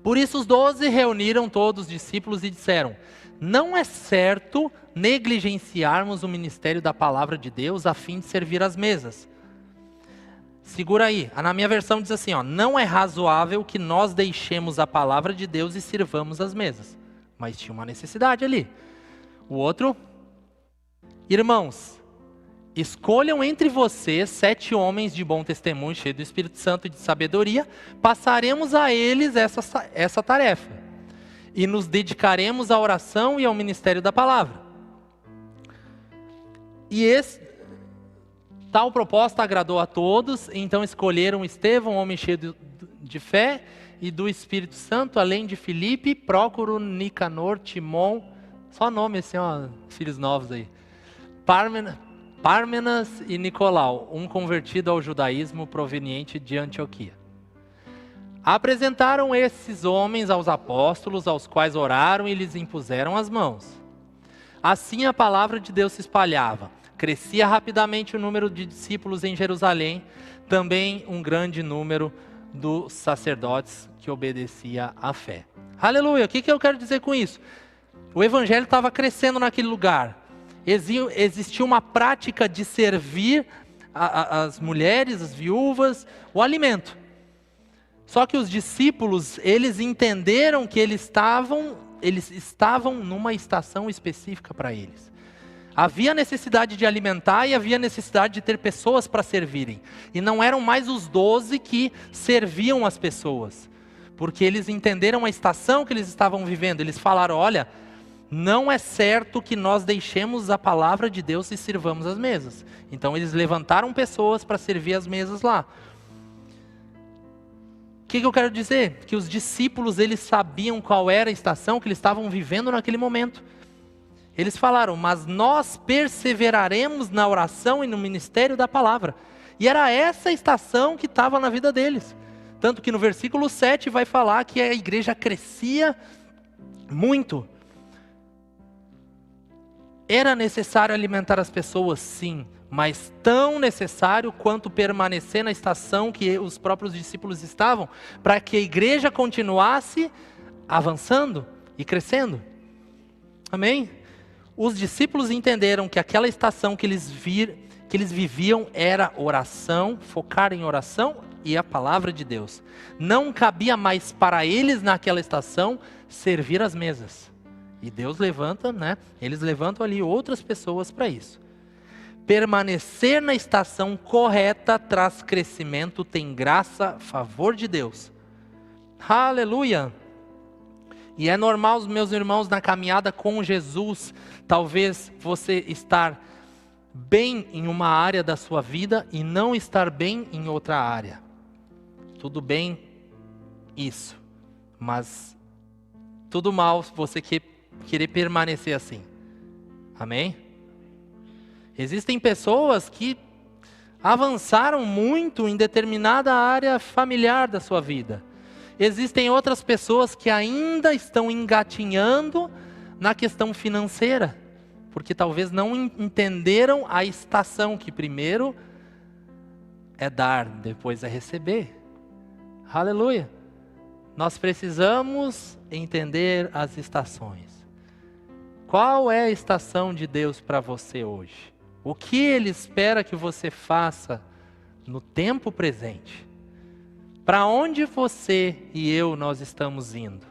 Por isso os 12 reuniram todos os discípulos e disseram: não é certo negligenciarmos o ministério da palavra de Deus a fim de servir às mesas. Segura aí, na minha versão diz assim, não é razoável que nós deixemos a palavra de Deus e sirvamos às mesas. Mas tinha uma necessidade ali. O outro: irmãos, escolham entre vocês 7 homens de bom testemunho, cheios do Espírito Santo e de sabedoria, passaremos a eles essa tarefa, e nos dedicaremos à oração e ao ministério da palavra. E tal proposta agradou a todos, então escolheram Estevão, homem cheio de fé e do Espírito Santo, além de Filipe, Prócoro, Nicanor, Timon, só nome assim, filhos novos aí, Pármenas e Nicolau, um convertido ao judaísmo proveniente de Antioquia. Apresentaram esses homens aos apóstolos, aos quais oraram e lhes impuseram as mãos. Assim a palavra de Deus se espalhava. Crescia rapidamente o número de discípulos em Jerusalém, também um grande número dos sacerdotes que obedecia à fé. Aleluia! O que eu quero dizer com isso? O evangelho estava crescendo naquele lugar. Existia uma prática de servir as mulheres, as viúvas, o alimento. Só que os discípulos, eles entenderam que eles estavam numa estação específica para eles. Havia necessidade de alimentar e havia necessidade de ter pessoas para servirem. E não eram mais os 12 que serviam as pessoas, porque eles entenderam a estação que eles estavam vivendo. Eles falaram: olha, não é certo que nós deixemos a palavra de Deus e sirvamos as mesas. Então eles levantaram pessoas para servir as mesas lá. O que eu quero dizer? Que os discípulos, eles sabiam qual era a estação que eles estavam vivendo naquele momento. Eles falaram: mas nós perseveraremos na oração e no ministério da palavra. E era essa estação que estava na vida deles. Tanto que no versículo 7 vai falar que a igreja crescia muito. Era necessário alimentar as pessoas, sim, mas tão necessário quanto permanecer na estação que os próprios discípulos estavam, para que a igreja continuasse avançando e crescendo. Amém? Os discípulos entenderam que aquela estação que eles viviam era oração, focar em oração e a palavra de Deus. Não cabia mais para eles naquela estação servir as mesas. E Deus levanta, eles levantam ali outras pessoas para isso. Permanecer na estação correta traz crescimento, tem graça, favor de Deus. Aleluia! E é normal, meus irmãos, na caminhada com Jesus, talvez você estar bem em uma área da sua vida e não estar bem em outra área. Tudo bem isso, mas tudo mal se você querer permanecer assim. Amém? Existem pessoas que avançaram muito em determinada área familiar da sua vida. Existem outras pessoas que ainda estão engatinhando na questão financeira, porque talvez não entenderam a estação, que primeiro é dar, depois é receber. Aleluia! Nós precisamos entender as estações. Qual é a estação de Deus para você hoje? O que Ele espera que você faça no tempo presente? Para onde você e eu nós estamos indo?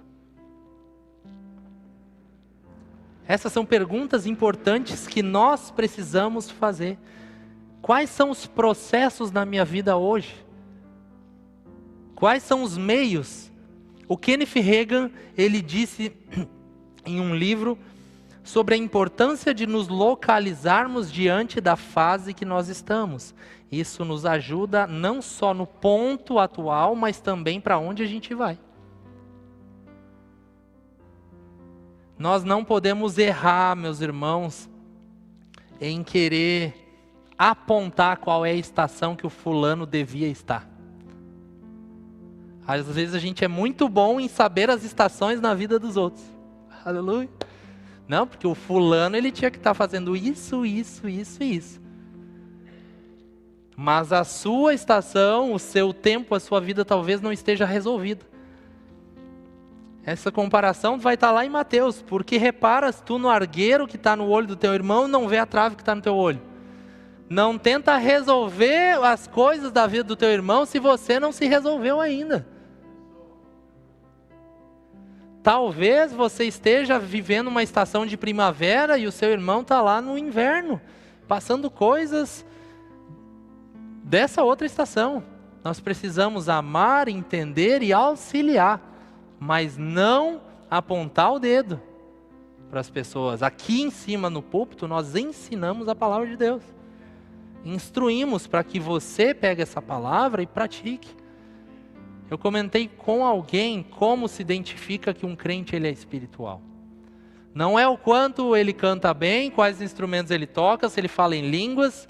Essas são perguntas importantes que nós precisamos fazer. Quais são os processos na minha vida hoje? Quais são os meios? O Kenneth Hagin, ele disse em um livro sobre a importância de nos localizarmos diante da fase que nós estamos. Isso nos ajuda não só no ponto atual, mas também para onde a gente vai. Nós não podemos errar, meus irmãos, em querer apontar qual é a estação que o fulano devia estar. Às vezes a gente é muito bom em saber as estações na vida dos outros. Aleluia. Não, porque o fulano ele tinha que estar fazendo isso, isso, isso e isso. Mas a sua estação, o seu tempo, a sua vida talvez não esteja resolvida. Essa comparação vai estar lá em Mateus. Porque reparas tu no argueiro que está no olho do teu irmão e não vê a trave que está no teu olho. Não tenta resolver as coisas da vida do teu irmão se você não se resolveu ainda. Talvez você esteja vivendo uma estação de primavera e o seu irmão está lá no inverno, passando coisas dessa outra estação. Nós precisamos amar, entender e auxiliar, mas não apontar o dedo para as pessoas. Aqui em cima no púlpito nós ensinamos a palavra de Deus. Instruímos para que você pegue essa palavra e pratique. Eu comentei com alguém como se identifica que um crente ele é espiritual. Não é o quanto ele canta bem, quais instrumentos ele toca, se ele fala em línguas,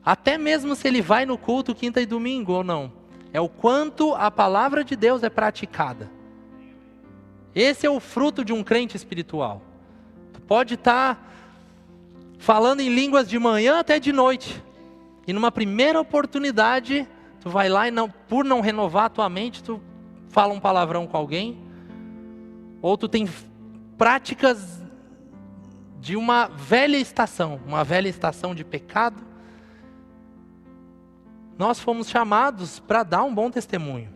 até mesmo se ele vai no culto quinta e domingo ou não. É o quanto a palavra de Deus é praticada. Esse é o fruto de um crente espiritual. Tu pode estar falando em línguas de manhã até de noite. E numa primeira oportunidade, tu vai lá e por não renovar a tua mente, tu fala um palavrão com alguém. Ou tu tem práticas de uma velha estação de pecado. Nós fomos chamados para dar um bom testemunho.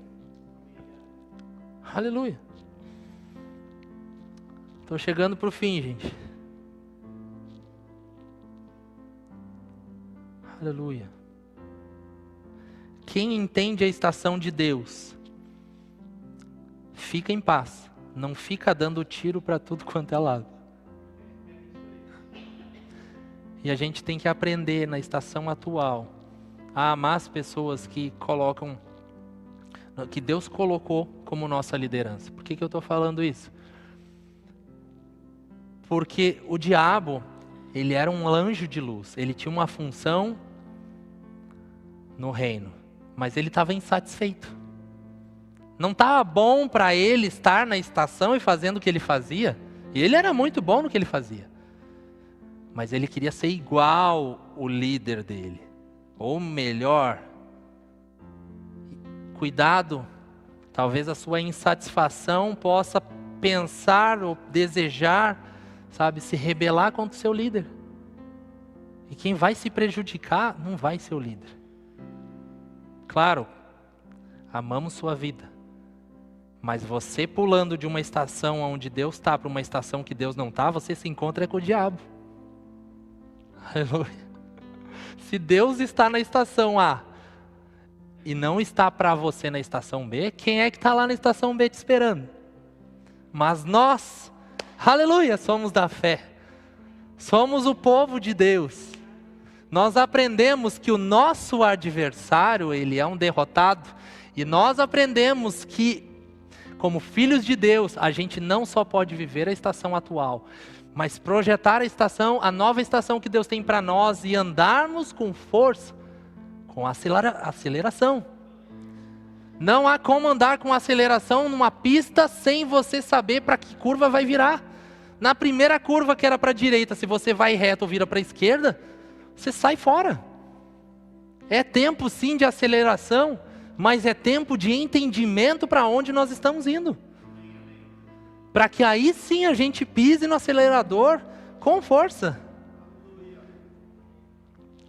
Aleluia. Estou chegando para o fim, gente. Aleluia. Quem entende a estação de Deus, fica em paz. Não fica dando tiro para tudo quanto é lado. E a gente tem que aprender na estação atual a amar as pessoas que Deus colocou como nossa liderança. Por que eu estou falando isso? Porque o diabo, ele era um anjo de luz. Ele tinha uma função no reino, mas ele estava insatisfeito. Não estava bom para ele estar na estação e fazendo o que ele fazia. E ele era muito bom no que ele fazia. Mas ele queria ser igual o líder dele. Ou melhor. Cuidado. Talvez a sua insatisfação possa pensar ou desejar, se rebelar contra o seu líder. E quem vai se prejudicar não vai ser o líder. Claro, amamos sua vida. Mas você pulando de uma estação onde Deus está para uma estação que Deus não está, você se encontra com o diabo. Aleluia. Se Deus está na estação A e não está para você na estação B, quem é que está lá na estação B te esperando? Mas nós, aleluia, somos da fé. Somos o povo de Deus. Nós aprendemos que o nosso adversário, ele é um derrotado. E nós aprendemos que, como filhos de Deus, a gente não só pode viver a estação atual, mas projetar a nova estação que Deus tem para nós e andarmos com força, com aceleração. Não há como andar com aceleração numa pista sem você saber para que curva vai virar. Na primeira curva que era para a direita, se você vai reto ou vira para a esquerda, você sai fora. É tempo sim de aceleração, mas é tempo de entendimento para onde nós estamos indo. Para que aí sim a gente pise no acelerador com força.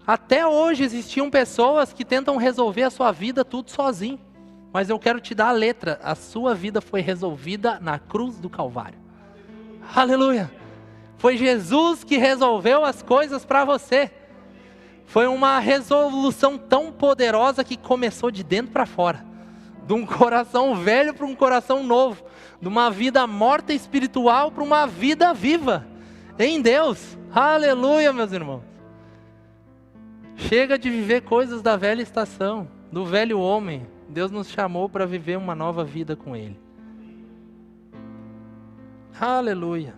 Até hoje existiam pessoas que tentam resolver a sua vida tudo sozinho. Mas eu quero te dar a letra. A sua vida foi resolvida na cruz do Calvário. Aleluia! Foi Jesus que resolveu as coisas para você. Foi uma resolução tão poderosa que começou de dentro para fora. De um coração velho para um coração novo. De uma vida morta espiritual para uma vida viva em Deus. Aleluia, meus irmãos. Chega de viver coisas da velha estação, do velho homem. Deus nos chamou para viver uma nova vida com Ele. Aleluia.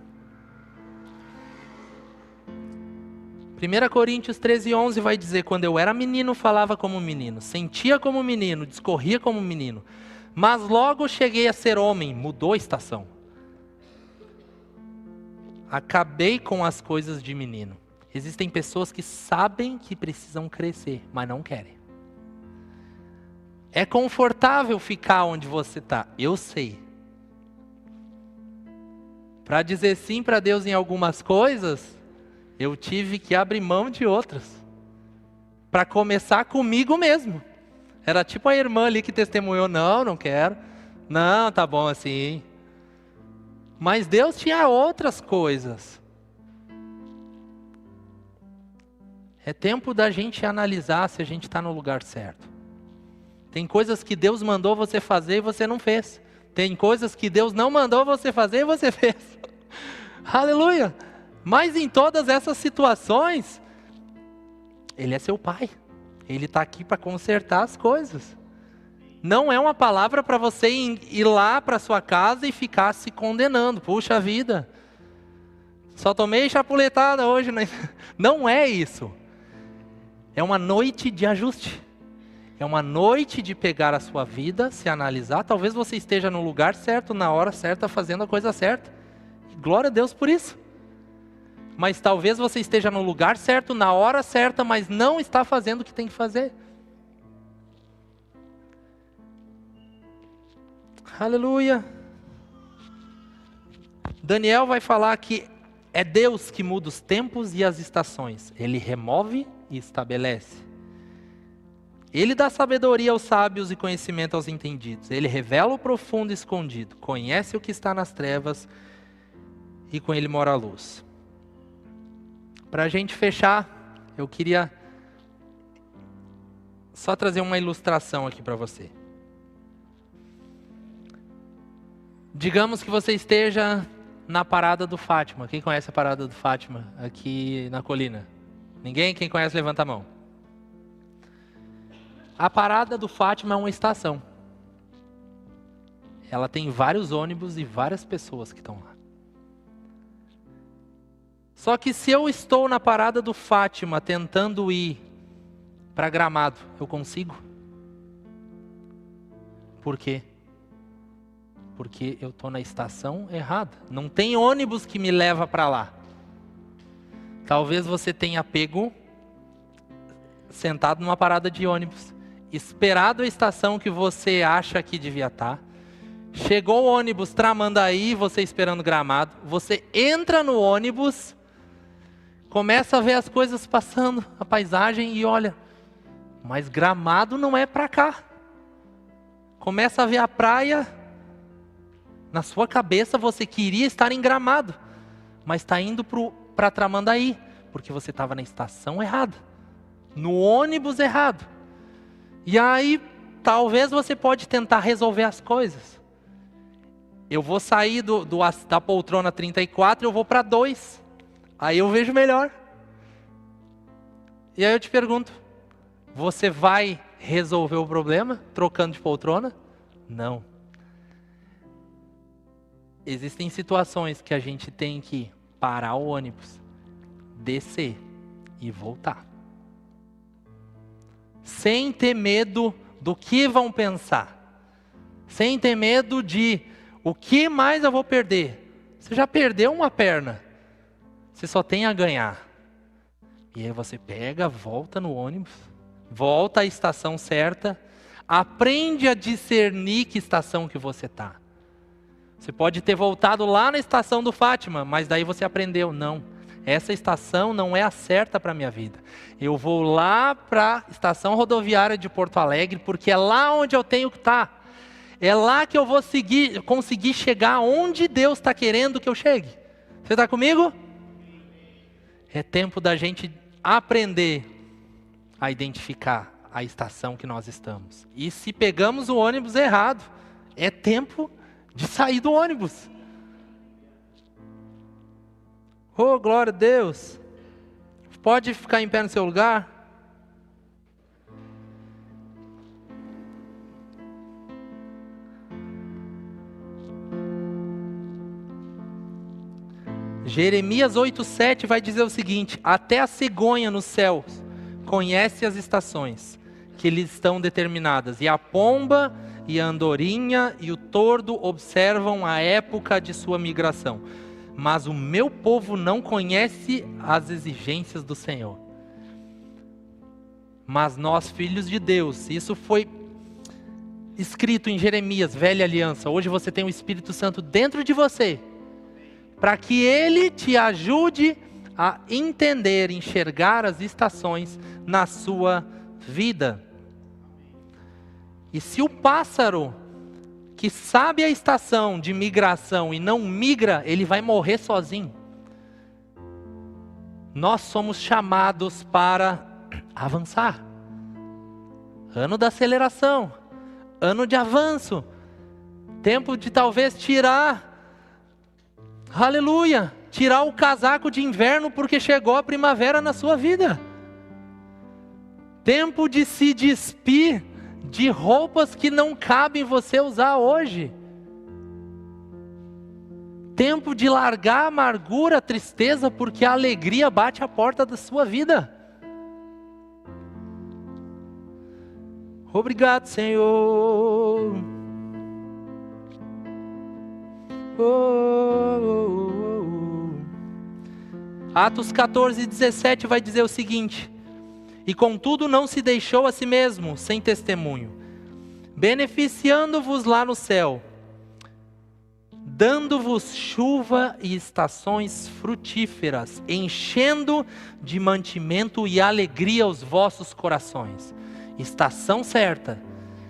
1 Coríntios 13:11 vai dizer: quando eu era menino, falava como menino, sentia como menino, discorria como menino. Mas logo cheguei a ser homem, mudou a estação. Acabei com as coisas de menino. Existem pessoas que sabem que precisam crescer, mas não querem. É confortável ficar onde você está, eu sei. Para dizer sim para Deus em algumas coisas, eu tive que abrir mão de outras. Para começar comigo mesmo. Era tipo a irmã ali que testemunhou: não, não quero. Não, tá bom assim. Mas Deus tinha outras coisas. É tempo da gente analisar se a gente está no lugar certo. Tem coisas que Deus mandou você fazer e você não fez. Tem coisas que Deus não mandou você fazer e você fez. Aleluia! Mas em todas essas situações, Ele é seu Pai. Ele está aqui para consertar as coisas. Não é uma palavra para você ir lá para sua casa e ficar se condenando. Puxa vida, só tomei chapuletada hoje. Né? Não é isso. É uma noite de ajuste. É uma noite de pegar a sua vida, se analisar. Talvez você esteja no lugar certo, na hora certa, fazendo a coisa certa. Glória a Deus por isso. Mas talvez você esteja no lugar certo, na hora certa, mas não está fazendo o que tem que fazer. Aleluia. Daniel vai falar que é Deus que muda os tempos e as estações. Ele remove e estabelece. Ele dá sabedoria aos sábios e conhecimento aos entendidos. Ele revela o profundo e escondido. Conhece o que está nas trevas e com ele mora a luz. Para a gente fechar, eu queria só trazer uma ilustração aqui para você. Digamos que você esteja na parada do Fátima. Quem conhece a parada do Fátima aqui na colina? Ninguém? Quem conhece, levanta a mão. A parada do Fátima é uma estação. Ela tem vários ônibus e várias pessoas que estão lá. Só que se eu estou na parada do Fátima tentando ir para Gramado, eu consigo? Por quê? Porque eu estou na estação errada. Não tem ônibus que me leva para lá. Talvez você tenha pego, sentado numa parada de ônibus, esperado a estação que você acha que devia estar. Chegou o ônibus Tramandaí, você esperando Gramado. Você entra no ônibus, começa a ver as coisas passando, a paisagem e olha, mas Gramado não é para cá. Começa a ver a praia. Na sua cabeça você queria estar em Gramado, mas está indo para Tramandaí, porque você estava na estação errada, no ônibus errado. E aí, talvez você pode tentar resolver as coisas. Eu vou sair da poltrona 34, eu vou para 2. Aí eu vejo melhor. E aí eu te pergunto, você vai resolver o problema trocando de poltrona? Não. Existem situações que a gente tem que parar o ônibus, descer e voltar. Sem ter medo do que vão pensar. Sem ter medo de o que mais eu vou perder. Você já perdeu uma perna. Você só tem a ganhar. E aí você pega, volta no ônibus, volta à estação certa, aprende a discernir que estação que você está. Você pode ter voltado lá na estação do Fátima, mas daí você aprendeu, não, essa estação não é a certa para a minha vida. Eu vou lá para a estação rodoviária de Porto Alegre, porque é lá onde eu tenho que estar. É lá que eu vou conseguir chegar onde Deus está querendo que eu chegue. Você está comigo? É tempo da gente aprender a identificar a estação que nós estamos. E se pegamos o ônibus errado, é tempo de sair do ônibus. Oh, glória a Deus. Pode ficar em pé no seu lugar? Jeremias 8,7 vai dizer o seguinte: até a cegonha nos céus conhece as estações que lhes estão determinadas, e a pomba e a andorinha e o tordo observam a época de sua migração. Mas o meu povo não conhece as exigências do Senhor. Mas nós, filhos de Deus, isso foi escrito em Jeremias, velha aliança. Hoje você tem o Espírito Santo dentro de você, para que Ele te ajude a entender, enxergar as estações na sua vida. E se o pássaro que sabe a estação de migração e não migra, ele vai morrer sozinho. Nós somos chamados para avançar. Ano da aceleração, ano de avanço, tempo de talvez tirar, aleluia, tirar o casaco de inverno porque chegou a primavera na sua vida. Tempo de se despir de roupas que não cabem você usar hoje. Tempo de largar a amargura, a tristeza, porque a alegria bate à porta da sua vida. Obrigado, Senhor. Atos 14:17 vai dizer o seguinte: e contudo não se deixou a si mesmo sem testemunho, beneficiando-vos lá no céu, dando-vos chuva e estações frutíferas, enchendo de mantimento e alegria os vossos corações. Estação certa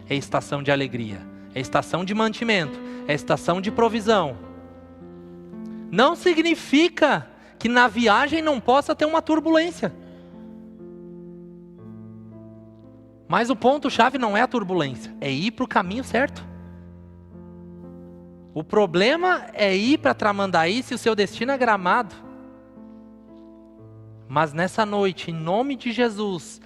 é estação de alegria, é estação de mantimento, é estação de provisão. Não significa que na viagem não possa ter uma turbulência. Mas o ponto-chave não é a turbulência, é ir para o caminho certo. O problema é ir para Tramandaí se o seu destino é Gramado. Mas nessa noite, em nome de Jesus,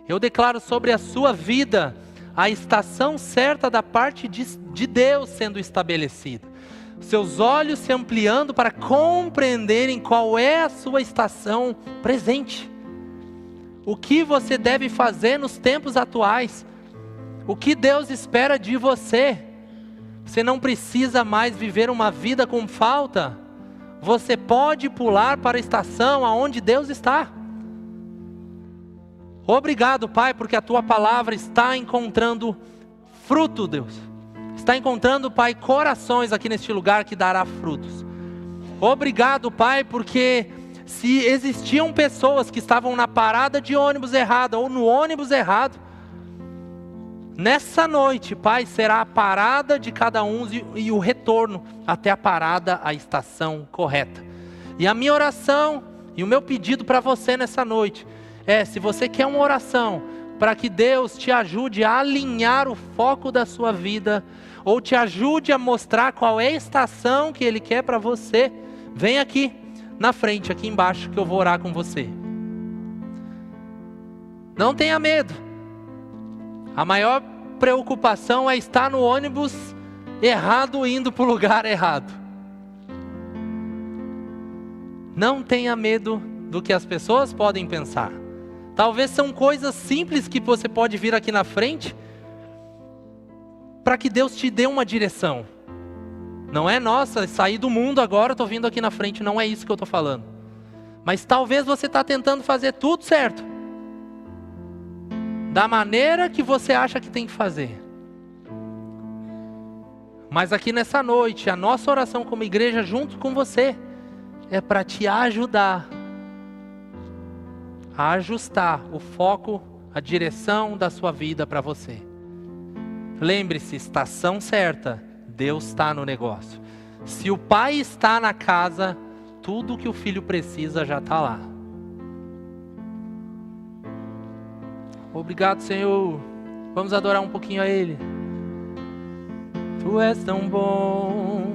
eu declaro sobre a sua vida a estação certa da parte de Deus sendo estabelecida. Seus olhos se ampliando para compreenderem qual é a sua estação presente. O que você deve fazer nos tempos atuais? O que Deus espera de você? Você não precisa mais viver uma vida com falta. Você pode pular para a estação aonde Deus está. Obrigado, Pai, porque a Tua palavra está encontrando fruto, Deus. Está encontrando, Pai, corações aqui neste lugar que dará frutos. Obrigado, Pai, porque se existiam pessoas que estavam na parada de ônibus errada ou no ônibus errado, nessa noite, Pai, será a parada de cada um e o retorno até a parada, a estação correta. E a minha oração e o meu pedido para você nessa noite é, se você quer uma oração para que Deus te ajude a alinhar o foco da sua vida, ou te ajude a mostrar qual é a estação que Ele quer para você, vem aqui na frente, aqui embaixo, que eu vou orar com você. Não tenha medo. A maior preocupação é estar no ônibus errado, indo para o lugar errado. Não tenha medo do que as pessoas podem pensar. Talvez são coisas simples que você pode vir aqui na frente, para que Deus te dê uma direção. Não é, nossa, saí do mundo agora, estou vindo aqui na frente, não é isso que eu estou falando. Mas talvez você está tentando fazer tudo certo, da maneira que você acha que tem que fazer. Mas aqui nessa noite, a nossa oração como igreja junto com você, é para te ajudar a ajustar o foco, a direção da sua vida para você. Lembre-se, estação certa, Deus está no negócio. Se o pai está na casa, tudo que o filho precisa já está lá. Obrigado, Senhor. Vamos adorar um pouquinho a Ele. Tu és tão bom,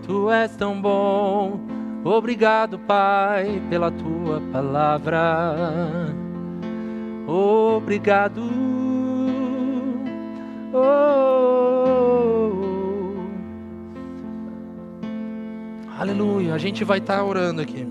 Tu és tão bom. Obrigado, Pai, pela Tua palavra. Obrigado. Aleluia, a gente vai estar orando aqui.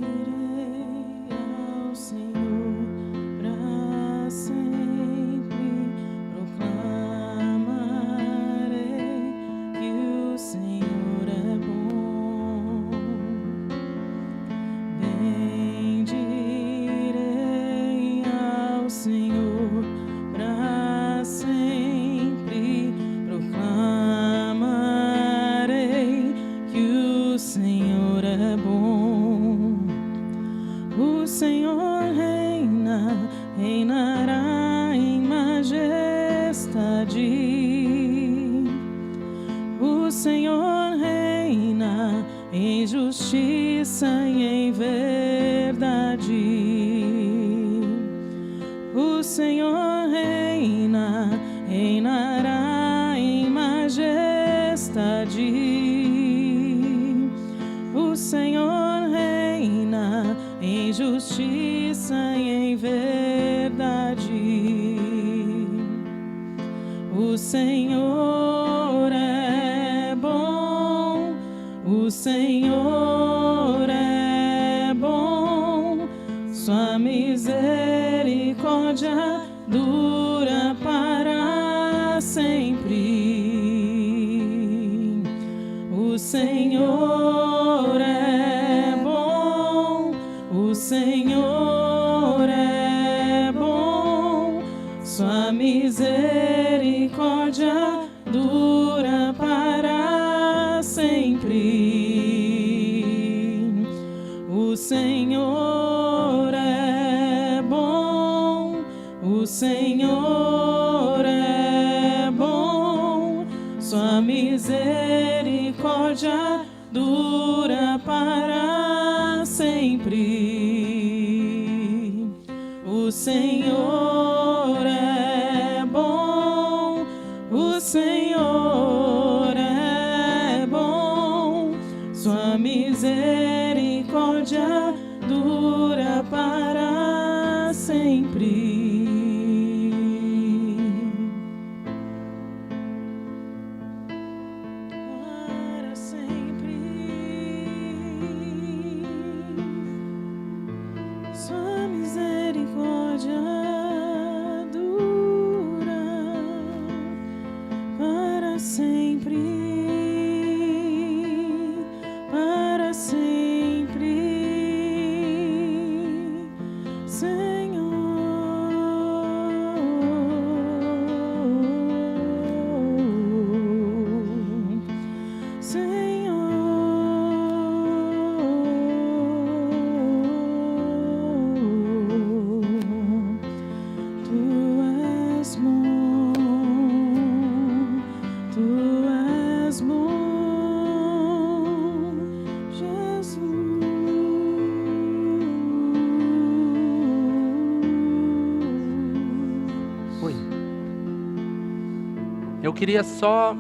Eu queria só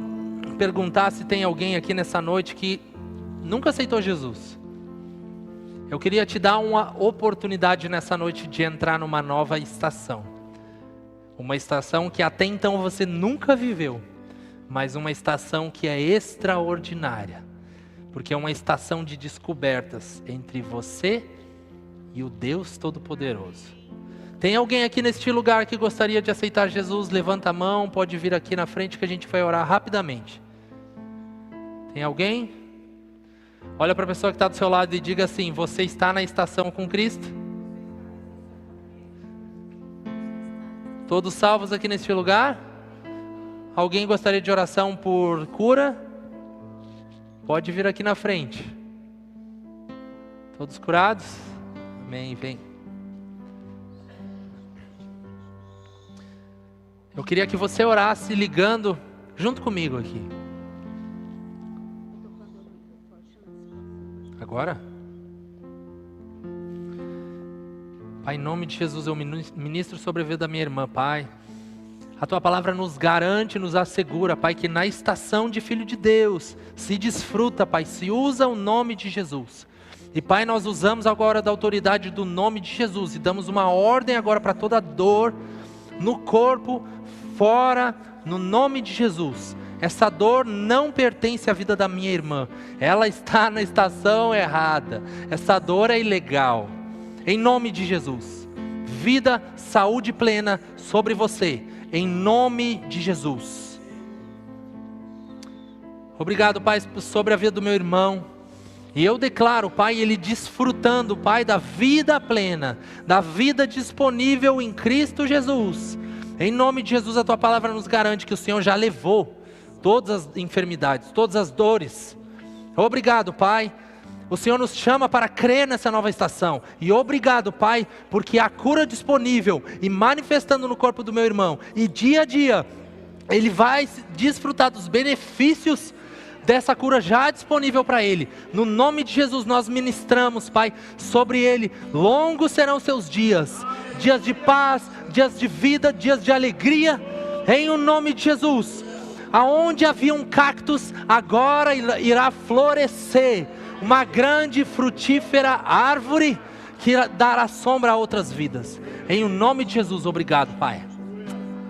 perguntar se tem alguém aqui nessa noite que nunca aceitou Jesus. Eu queria te dar uma oportunidade nessa noite de entrar numa nova estação. Uma estação que até então você nunca viveu, mas uma estação que é extraordinária. Porque é uma estação de descobertas entre você e o Deus Todo-Poderoso. Tem alguém aqui neste lugar que gostaria de aceitar Jesus? Levanta a mão, pode vir aqui na frente que a gente vai orar rapidamente. Tem alguém? Olha para a pessoa que está do seu lado e diga assim: você está na estação com Cristo? Todos salvos aqui neste lugar? Alguém gostaria de oração por cura? Pode vir aqui na frente. Todos curados? Amém, vem. Eu queria que você orasse ligando junto comigo aqui. Agora? Pai, em nome de Jesus, eu ministro sobre a vida da minha irmã, Pai. A Tua palavra nos garante, nos assegura, Pai, que na estação de Filho de Deus se desfruta, Pai, se usa o nome de Jesus. E Pai, nós usamos agora da autoridade do nome de Jesus e damos uma ordem agora para toda dor no corpo, fora, no nome de Jesus. Essa dor não pertence à vida da minha irmã. Ela está na estação errada. Essa dor é ilegal. Em nome de Jesus. Vida, saúde plena sobre você. Em nome de Jesus. Obrigado, Pai, sobre a vida do meu irmão. E eu declaro, Pai, ele desfrutando, Pai, da vida plena, da vida disponível em Cristo Jesus. Em nome de Jesus, a Tua palavra nos garante que o Senhor já levou todas as enfermidades, todas as dores. Obrigado, Pai. O Senhor nos chama para crer nessa nova estação. E obrigado, Pai, porque a cura disponível e manifestando no corpo do meu irmão. E dia a dia, ele vai desfrutar dos benefícios dessa cura já disponível para ele. No nome de Jesus nós ministramos, Pai, sobre ele. Longos serão seus dias. Dias de paz, dias de vida, dias de alegria. Em o nome de Jesus. Aonde havia um cactus, agora irá florescer uma grande frutífera árvore que dará sombra a outras vidas. Em o nome de Jesus, obrigado, Pai.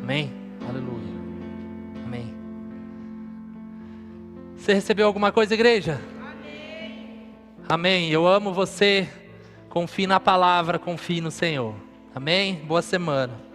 Amém. Aleluia. Amém. Você recebeu alguma coisa, igreja? Amém. Amém. Eu amo você. Confie na palavra, confie no Senhor. Amém. Boa semana.